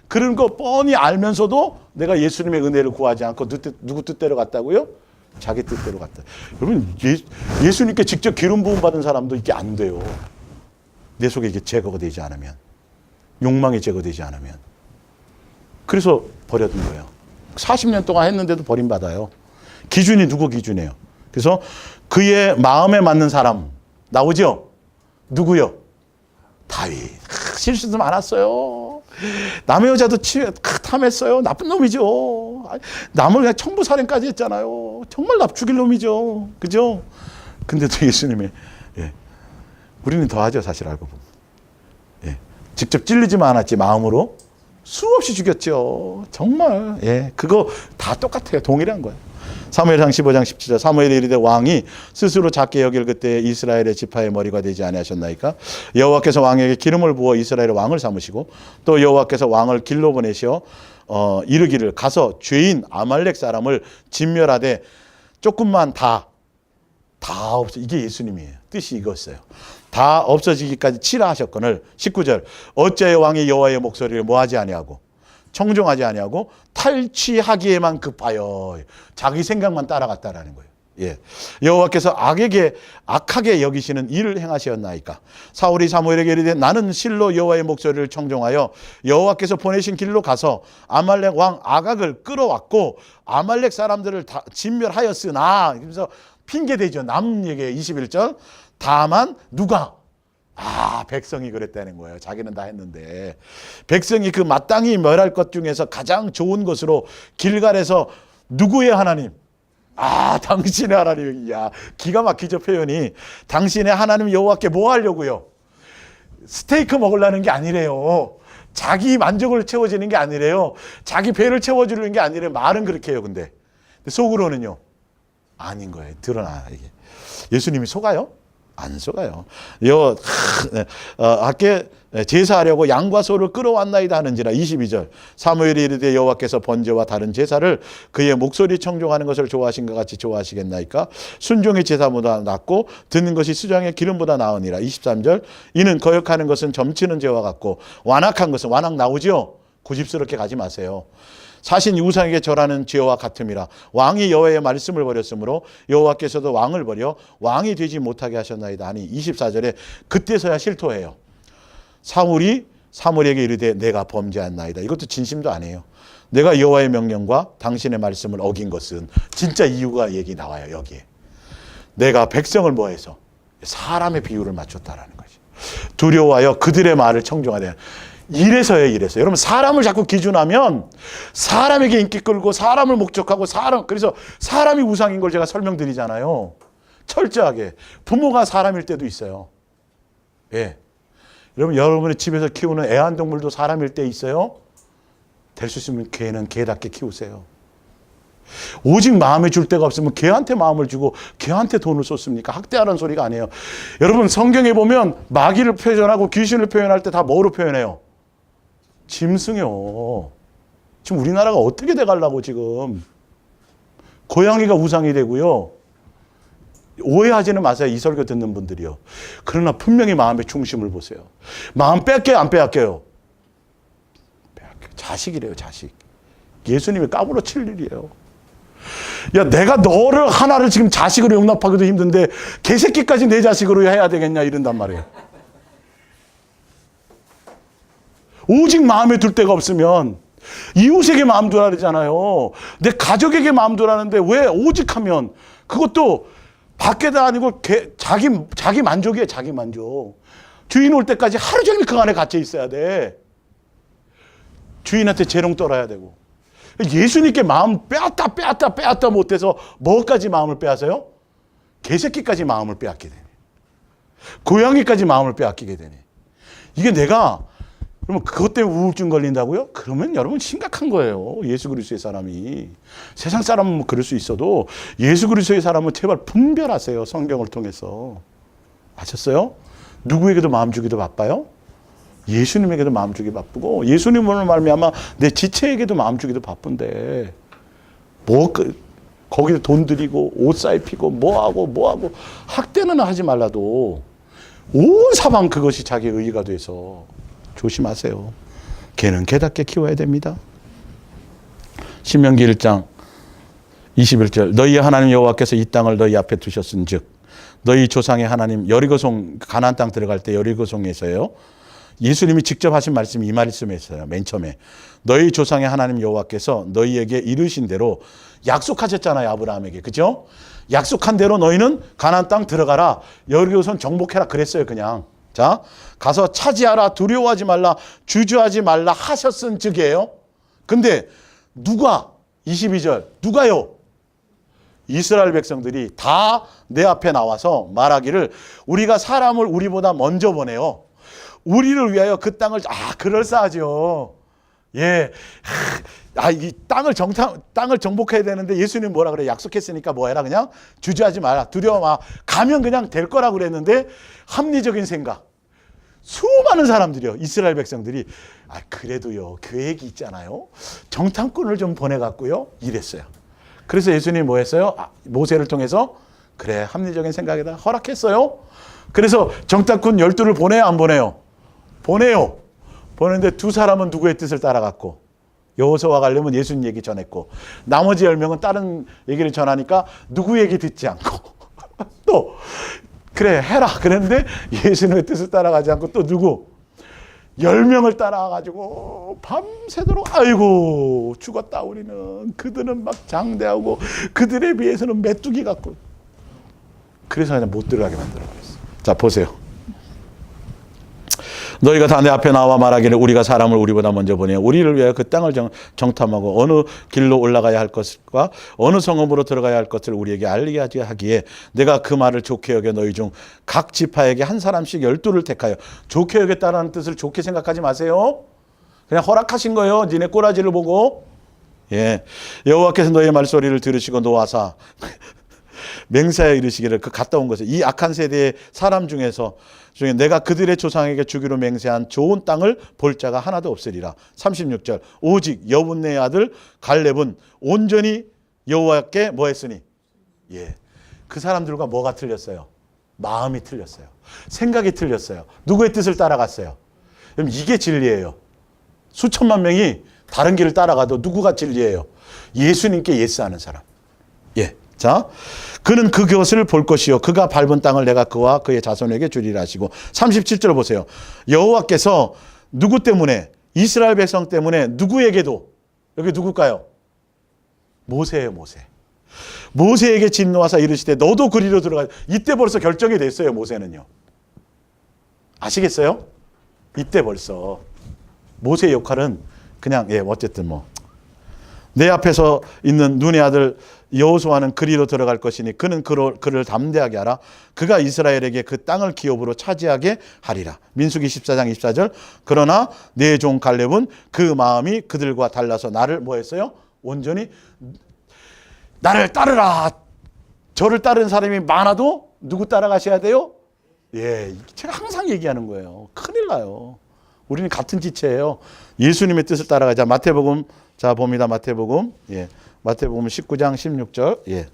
그런 거 뻔히 알면서도 내가 예수님의 은혜를 구하지 않고 누구 뜻대로 갔다고요? 자기 뜻대로 갔다. 여러분 예수님께 직접 기름 부음 받은 사람도 이게 안 돼요. 내 속에 이게 제거가 되지 않으면, 욕망이 제거되지 않으면. 그래서 버려둔 거예요. 40년 동안 했는데도 버림받아요. 기준이 누구 기준이에요? 그래서 그의 마음에 맞는 사람 나오죠? 누구요? 다윗. 실수도 많았어요. 남의 여자도 탐했어요. 나쁜 놈이죠. 남을 그냥 청부살인까지 했잖아요. 정말 죽일 놈이죠. 그죠? 근데도 예수님이, 예. 우리는 더하죠, 사실 알고 보면. 예. 직접 찔리지만 않았지, 마음으로 수없이 죽였죠. 정말. 예. 그거 다 똑같아요. 동일한 거예요. 사무엘상 15장 17절 사무엘이 이르되 왕이 스스로 작게 여길 그때 이스라엘의 지파의 머리가 되지 아니하셨나이까. 여호와께서 왕에게 기름을 부어 이스라엘의 왕을 삼으시고 또 여호와께서 왕을 길로 보내시어 이르기를 가서 죄인 아말렉 사람을 진멸하되 조금만 다 없어. 이게 예수님이에요. 뜻이 이거였어요. 다 없어지기까지 치라 하셨거늘. 19절 어찌하여 왕이 여호와의 목소리를 뭐하지 아니하고 청종하지 아니하고 탈취하기에만 급하여 자기 생각만 따라갔다라는 거예요. 예. 여호와께서 악하게 여기시는 일을 행하셨나이까. 사울이 사무엘에게 이르되 나는 실로 여호와의 목소리를 청종하여 여호와께서 보내신 길로 가서 아말렉 왕 아각을 끌어왔고 아말렉 사람들을 다 진멸하였으나. 그래서 핑계대죠. 남 얘기에 21절 다만 누가 백성이 그랬다는 거예요. 자기는 다 했는데. 백성이 그 마땅히 멸할 것 중에서 가장 좋은 것으로 길갈에서 누구의 하나님? 당신의 하나님. 이야, 기가 막히죠, 표현이. 당신의 하나님 여호와께 뭐 하려고요? 스테이크 먹으려는 게 아니래요. 자기 만족을 채워지는 게 아니래요. 자기 배를 채워주는 게 아니래요. 말은 그렇게 해요, 근데 속으로는요? 아닌 거예요. 드러나, 이게. 예수님이 속아요? 안 속아요. 학계 제사하려고 양과 소를 끌어왔나이다 하는지라. 22절 사무엘이 이르되 여호와께서 번제와 다른 제사를 그의 목소리 청종하는 것을 좋아하신 것 같이 좋아하시겠나이까. 순종의 제사보다 낫고 듣는 것이 수정의 기름보다 나으니라. 23절 이는 거역하는 것은 점치는 죄와 같고 완악한 것은 완악 나오죠. 고집스럽게 가지 마세요. 사신 우상에게 절하는 죄와 같음이라. 왕이 여호와의 말씀을 버렸으므로 여호와께서도 왕을 버려 왕이 되지 못하게 하셨나이다 하니. 24절에 그때서야 실토해요. 사울이 사무엘에게 이르되 내가 범죄한나이다. 이것도 진심도 아니에요. 내가 여호와의 명령과 당신의 말씀을 어긴 것은 진짜 이유가 얘기 나와요. 여기에 내가 백성을 뭐해서 사람의 비유를 맞췄다라는 거지. 두려워하여 그들의 말을 청종하되. 이래서요. 여러분 사람을 자꾸 기준하면 사람에게 인기 끌고 사람을 목적하고 그래서 사람이 우상인 걸 제가 설명드리잖아요. 철저하게. 부모가 사람일 때도 있어요. 예. 여러분 여러분의 집에서 키우는 애완동물도 사람일 때 있어요. 될 수 있으면 개는 개답게 키우세요. 오직 마음에 줄 데가 없으면 개한테 마음을 주고 개한테 돈을 쏟습니까? 학대하라는 소리가 아니에요. 여러분 성경에 보면 마귀를 표현하고 귀신을 표현할 때 다 뭐로 표현해요? 짐승이요. 지금 우리나라가 어떻게 돼가려고 지금. 고양이가 우상이 되고요. 오해하지는 마세요. 이 설교 듣는 분들이요. 그러나 분명히 마음의 중심을 보세요. 마음 빼앗겨요? 안 빼앗겨요? 빼앗겨요. 자식이래요. 자식. 예수님이 까불어 칠 일이에요. 야, 내가 너를 하나를 지금 자식으로 용납하기도 힘든데 개새끼까지 내 자식으로 해야 되겠냐 이런단 말이에요. 오직 마음에 둘 데가 없으면 이웃에게 마음 두라 그러잖아요. 내 가족에게 마음 두라는데 왜 오직 하면 그것도 밖에다 아니고 자기 만족이에요. 자기 만족. 주인 올 때까지 하루 종일 그 안에 갇혀 있어야 돼. 주인한테 재롱 떨어야 되고. 예수님께 마음 빼앗다 못해서 뭐까지 마음을 빼앗아요? 개새끼까지 마음을 빼앗게 되네. 고양이까지 마음을 빼앗기게 되네. 이게 내가 그러면 그것 때문에 우울증 걸린다고요? 그러면 여러분 심각한 거예요. 예수 그리스도의 사람이. 세상 사람은 뭐 그럴 수 있어도 예수 그리스도의 사람은 제발 분별하세요. 성경을 통해서. 아셨어요? 누구에게도 마음 주기도 바빠요. 예수님에게도 마음 주기 바쁘고 예수님으로 말미암아 내 지체에게도 마음 주기도 바쁜데 거기에 돈 들이고 옷 사입히고 뭐하고 학대는 하지 말라도 온 사방 그것이 자기 의의가 돼서 조심하세요. 개는 개답게 키워야 됩니다. 신명기 1장 21절 너희 하나님 여호와께서 이 땅을 너희 앞에 두셨은즉 너희 조상의 하나님 여리고성 가나안 땅 들어갈 때 여리고성에서요 예수님이 직접 하신 말씀이 이 말씀에 있어요. 맨 처음에. 너희 조상의 하나님 여호와께서 너희에게 이르신 대로 약속하셨잖아요. 아브라함에게. 그죠? 약속한 대로 너희는 가나안 땅 들어가라. 여리고성 정복해라 그랬어요. 그냥. 자, 가서 차지하라. 두려워하지 말라. 주저하지 말라 하셨은 즉이에요. 근데 누가 22절 누가요? 이스라엘 백성들이 다 내 앞에 나와서 말하기를 우리가 사람을 우리보다 먼저 보내요. 우리를 위하여 그 땅을 그럴싸하죠. 예. 이 땅을 정복해야 되는데 예수님 뭐라 그래? 약속했으니까 뭐 해라? 그냥 주저하지 마라. 두려워 마. 가면 그냥 될 거라 그랬는데 합리적인 생각. 수많은 사람들이요. 이스라엘 백성들이 그래도요. 계획이 있잖아요. 정탐꾼을 좀 보내갖고요. 이랬어요. 그래서 예수님이 뭐 했어요? 모세를 통해서 그래 합리적인 생각이다. 허락했어요. 그래서 정탐꾼 12를 보내요? 안 보내요? 보내요. 보내는데 두 사람은 누구의 뜻을 따라갔고 여호수아와 갈렙은 예수님 얘기 전했고 나머지 10명은 다른 얘기를 전하니까 누구 얘기 듣지 않고 또 그래 해라 그랬는데 예수님의 뜻을 따라가지 않고 또 누구? 10명을 따라가지고 밤새도록 아이고 죽었다 우리는. 그들은 막 장대하고 그들에 비해서는 메뚜기 같고. 그래서 그냥 못 들어가게 만들어버렸어. 자 보세요. 너희가 다 내 앞에 나와 말하기를 우리가 사람을 우리보다 먼저 보내어 우리를 위하여 그 땅을 정탐하고 어느 길로 올라가야 할 것과 어느 성읍으로 들어가야 할 것을 우리에게 알리게 하기에 내가 그 말을 좋게 여겨 너희 중 각 지파에게 한 사람씩 12를 택하여 좋게 여겼다라는 뜻을 좋게 생각하지 마세요. 그냥 허락하신 거예요. 니네 꼬라지를 보고. 예, 여호와께서 너희의 말소리를 들으시고 노하사 맹세하여 이르시기를 그 갔다 온 것을 이 악한 세대의 사람 중에 내가 그들의 조상에게 주기로 맹세한 좋은 땅을 볼 자가 하나도 없으리라. 36절 오직 여분네의 아들 갈렙은 온전히 여호와께 뭐 했으니 예, 그 사람들과 뭐가 틀렸어요? 마음이 틀렸어요. 생각이 틀렸어요. 누구의 뜻을 따라갔어요? 그럼 이게 진리예요. 수천만 명이 다른 길을 따라가도 누구가 진리예요? 예수님께 예스하는 사람. 예. 자, 그는 그것을 볼 것이요 그가 밟은 땅을 내가 그와 그의 자손에게 주리라 하시고 37절 보세요. 여호와께서 누구 때문에? 이스라엘 백성 때문에 누구에게도 여기 누굴까요? 모세예요. 모세에게 진노하사 이르시되 너도 그리로 들어가. 이때 벌써 결정이 됐어요. 모세는요. 아시겠어요? 이때 벌써 모세의 역할은 그냥 어쨌든 내 앞에서 있는 눈의 아들 여호수아는 그리로 들어갈 것이니 그는 그를 담대하게 하라. 그가 이스라엘에게 그 땅을 기업으로 차지하게 하리라. 민수기 14장 24절 그러나 내 종 갈렙은 그 마음이 그들과 달라서 나를 뭐 했어요? 온전히 나를 따르라. 저를 따르는 사람이 많아도 누구 따라가셔야 돼요? 예, 제가 항상 얘기하는 거예요. 큰일 나요. 우리는 같은 지체예요. 예수님의 뜻을 따라가자. 마태복음 자 봅니다. 마태복음. 예. 마태복음 19장 16절. 예.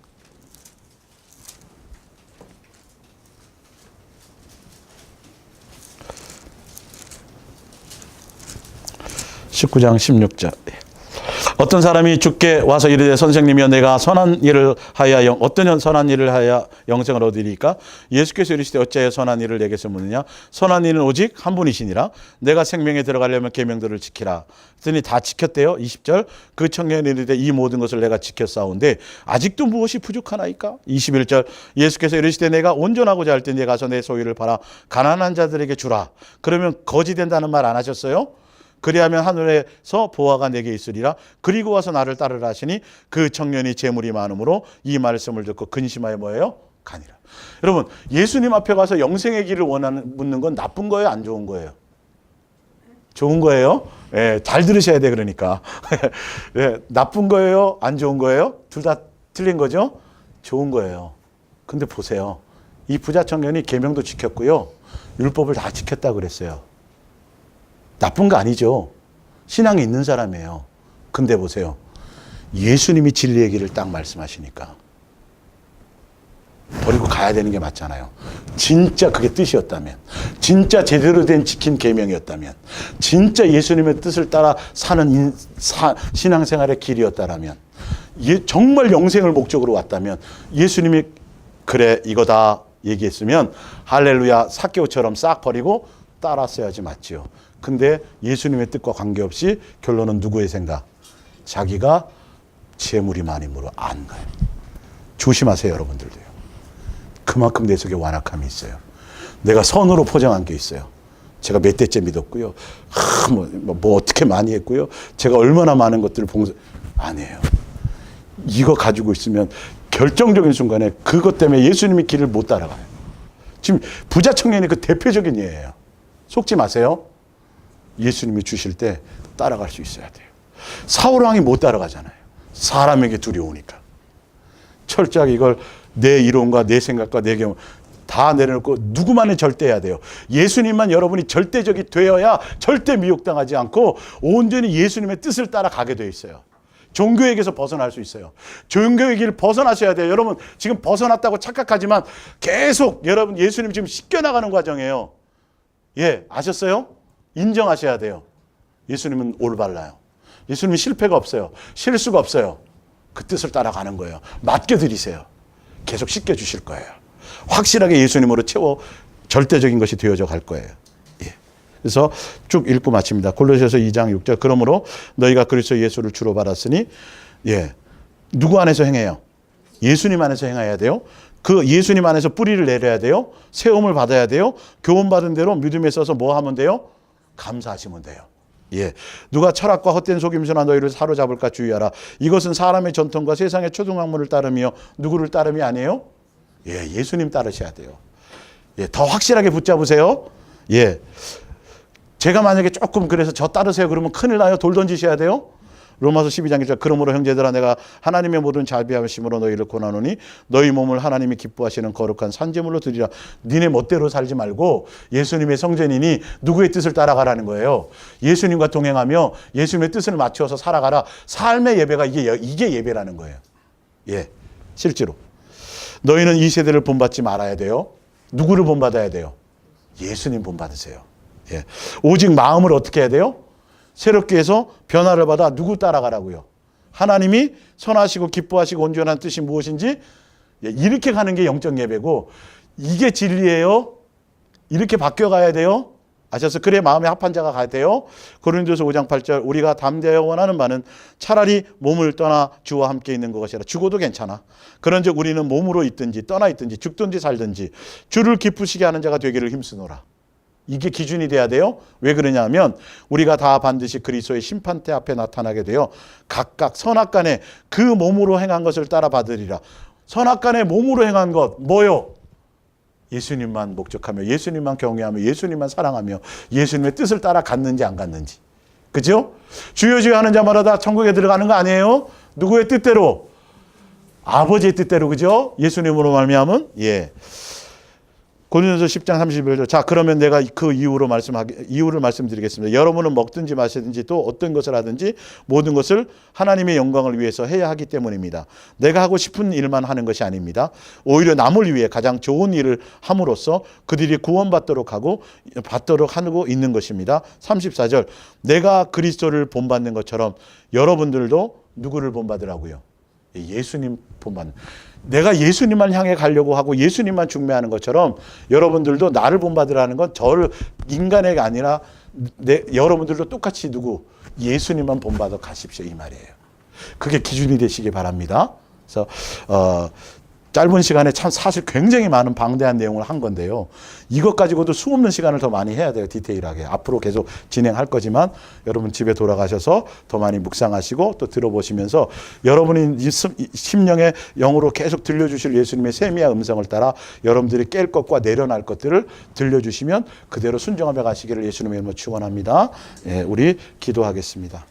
19장 16절. 어떤 사람이 주께 와서 이르되 선생님이여 내가 선한 일을 하여 어떤 선한 일을 하여 영생을 얻으리까? 예수께서 이르시되 어찌하여 선한 일을 내게서 묻느냐? 선한 일은 오직 한 분이시니라. 내가 생명에 들어가려면 계명들을 지키라. 그랬더니 다 지켰대요. 20절 그 청년이 이르되 이 모든 것을 내가 지켰사온데 아직도 무엇이 부족하나이까? 21절 예수께서 이르시되 내가 온전하고자 할 때 내가 가서 내 소유를 팔아 가난한 자들에게 주라. 그러면 거지 된다는 말 안 하셨어요? 그리하면 하늘에서 보화가 내게 있으리라. 그리고 와서 나를 따르라 하시니 그 청년이 재물이 많으므로 이 말씀을 듣고 근심하여 뭐예요? 가니라. 여러분 예수님 앞에 가서 영생의 길을 묻는 건 나쁜 거예요? 안 좋은 거예요? 좋은 거예요? 예, 잘 들으셔야 돼. 그러니까 예, 나쁜 거예요? 안 좋은 거예요? 둘 다 틀린 거죠? 좋은 거예요. 근데 보세요. 이 부자 청년이 계명도 지켰고요. 율법을 다 지켰다 그랬어요. 나쁜 거 아니죠. 신앙이 있는 사람이에요. 근데 보세요. 예수님이 진리의 길을 딱 말씀하시니까 버리고 가야 되는 게 맞잖아요. 진짜 그게 뜻이었다면, 진짜 제대로 된 지킨 계명이었다면, 진짜 예수님의 뜻을 따라 사는 신앙생활의 길이었다면, 정말 영생을 목적으로 왔다면 예수님이 그래 이거다 얘기했으면 할렐루야 삭개오처럼 싹 버리고 따랐어야지 맞지요. 근데 예수님의 뜻과 관계없이 결론은 누구의 생각? 자기가 재물이 많음으로 안 가요. 조심하세요, 여러분들도요. 그만큼 내 속에 완악함이 있어요. 내가 선으로 포장한 게 있어요. 제가 몇 대째 믿었고요. 뭐 어떻게 많이 했고요. 제가 얼마나 많은 것들을 아니에요. 이거 가지고 있으면 결정적인 순간에 그것 때문에 예수님의 길을 못 따라가요. 지금 부자 청년이 그 대표적인 예예요. 속지 마세요. 예수님이 주실 때 따라갈 수 있어야 돼요. 사울 왕이 못 따라가잖아요. 사람에게 두려우니까. 철저하게 이걸 내 이론과 내 생각과 내 경험 다 내려놓고 누구만을 절대해야 돼요. 예수님만 여러분이 절대적이 되어야 절대 미혹당하지 않고 온전히 예수님의 뜻을 따라가게 돼 있어요. 종교에게서 벗어날 수 있어요. 종교의 길을 벗어나셔야 돼요. 여러분 지금 벗어났다고 착각하지만 계속 여러분 예수님 지금 씻겨나가는 과정이에요. 예, 아셨어요? 인정하셔야 돼요. 예수님은 올바라요. 예수님은 실패가 없어요. 실수가 없어요. 그 뜻을 따라가는 거예요. 맡겨드리세요. 계속 씻겨주실 거예요. 확실하게 예수님으로 채워 절대적인 것이 되어져 갈 거예요. 예. 그래서 쭉 읽고 마칩니다. 골로새서 2장 6절. 그러므로 너희가 그리스도 예수를 주로 받았으니 예. 누구 안에서 행해요? 예수님 안에서 행해야 돼요. 그 예수님 안에서 뿌리를 내려야 돼요. 세움을 받아야 돼요. 교훈받은 대로 믿음에 있어서 뭐 하면 돼요? 감사하시면 돼요. 예. 누가 철학과 헛된 속임수나 너희를 사로잡을까 주의하라. 이것은 사람의 전통과 세상의 초등학문을 따르며 누구를 따름이 아니에요? 예, 예수님 따르셔야 돼요. 예, 더 확실하게 붙잡으세요. 예. 제가 만약에 조금 그래서 저 따르세요 그러면 큰일 나요. 돌 던지셔야 돼요. 로마서 12장 1절. 그러므로 형제들아 내가 하나님의 모든 자비하심으로 너희를 권하노니 너희 몸을 하나님이 기뻐하시는 거룩한 산제물로 드리라. 니네 멋대로 살지 말고 예수님의 성전이니 누구의 뜻을 따라가라는 거예요. 예수님과 동행하며 예수님의 뜻을 맞추어서 살아가라. 삶의 예배가 이게 예배라는 거예요. 예, 실제로. 너희는 이 세대를 본받지 말아야 돼요. 누구를 본받아야 돼요? 예수님 본받으세요. 예. 오직 마음을 어떻게 해야 돼요? 새롭게 해서 변화를 받아 누구 따라가라고요? 하나님이 선하시고 기뻐하시고 온전한 뜻이 무엇인지 이렇게 가는 게 영적 예배고 이게 진리예요. 이렇게 바뀌어가야 돼요. 아셔서 그래 마음에 합한 자가 가야 돼요. 고린도서 5장 8절 우리가 담대하여 원하는 바는 차라리 몸을 떠나 주와 함께 있는 것이라. 죽어도 괜찮아. 그런즉 우리는 몸으로 있든지 떠나 있든지 죽든지 살든지 주를 기쁘시게 하는 자가 되기를 힘쓰노라. 이게 기준이 돼야 돼요. 왜 그러냐 하면 우리가 다 반드시 그리스도의 심판대 앞에 나타나게 되어 각각 선악간에 그 몸으로 행한 것을 따라 받으리라. 선악간에 몸으로 행한 것 뭐요? 예수님만 목적하며 예수님만 경외하며 예수님만 사랑하며 예수님의 뜻을 따라 갔는지 안 갔는지. 그죠? 주여 주여 하는 자마다 다 천국에 들어가는 거 아니에요? 누구의 뜻대로? 아버지의 뜻대로. 그죠? 예수님으로 말미암은 예. 고린도서 10장 31절. 자, 그러면 내가 그 이유를 말씀드리겠습니다. 여러분은 먹든지 마시든지 또 어떤 것을 하든지 모든 것을 하나님의 영광을 위해서 해야 하기 때문입니다. 내가 하고 싶은 일만 하는 것이 아닙니다. 오히려 남을 위해 가장 좋은 일을 함으로써 그들이 구원받도록 하고 있는 것입니다. 34절. 내가 그리스도를 본받는 것처럼 여러분들도 누구를 본받으라고요? 예수님 본받는. 내가 예수님만 향해 가려고 하고 예수님만 중매하는 것처럼 여러분들도 나를 본받으라는 건 저를 인간에게 아니라 여러분들도 똑같이 누구? 예수님만 본받아 가십시오 이 말이에요. 그게 기준이 되시기 바랍니다. 그래서 짧은 시간에 참 사실 굉장히 많은 방대한 내용을 한 건데요. 이것 가지고도 수없는 시간을 더 많이 해야 돼요. 디테일하게. 앞으로 계속 진행할 거지만 여러분 집에 돌아가셔서 더 많이 묵상하시고 또 들어보시면서 여러분이 심령의 영으로 계속 들려주실 예수님의 세미한 음성을 따라 여러분들이 깰 것과 내려날 것들을 들려주시면 그대로 순종하며 가시기를 예수님의 이름으로 축원합니다. 예, 우리 기도하겠습니다.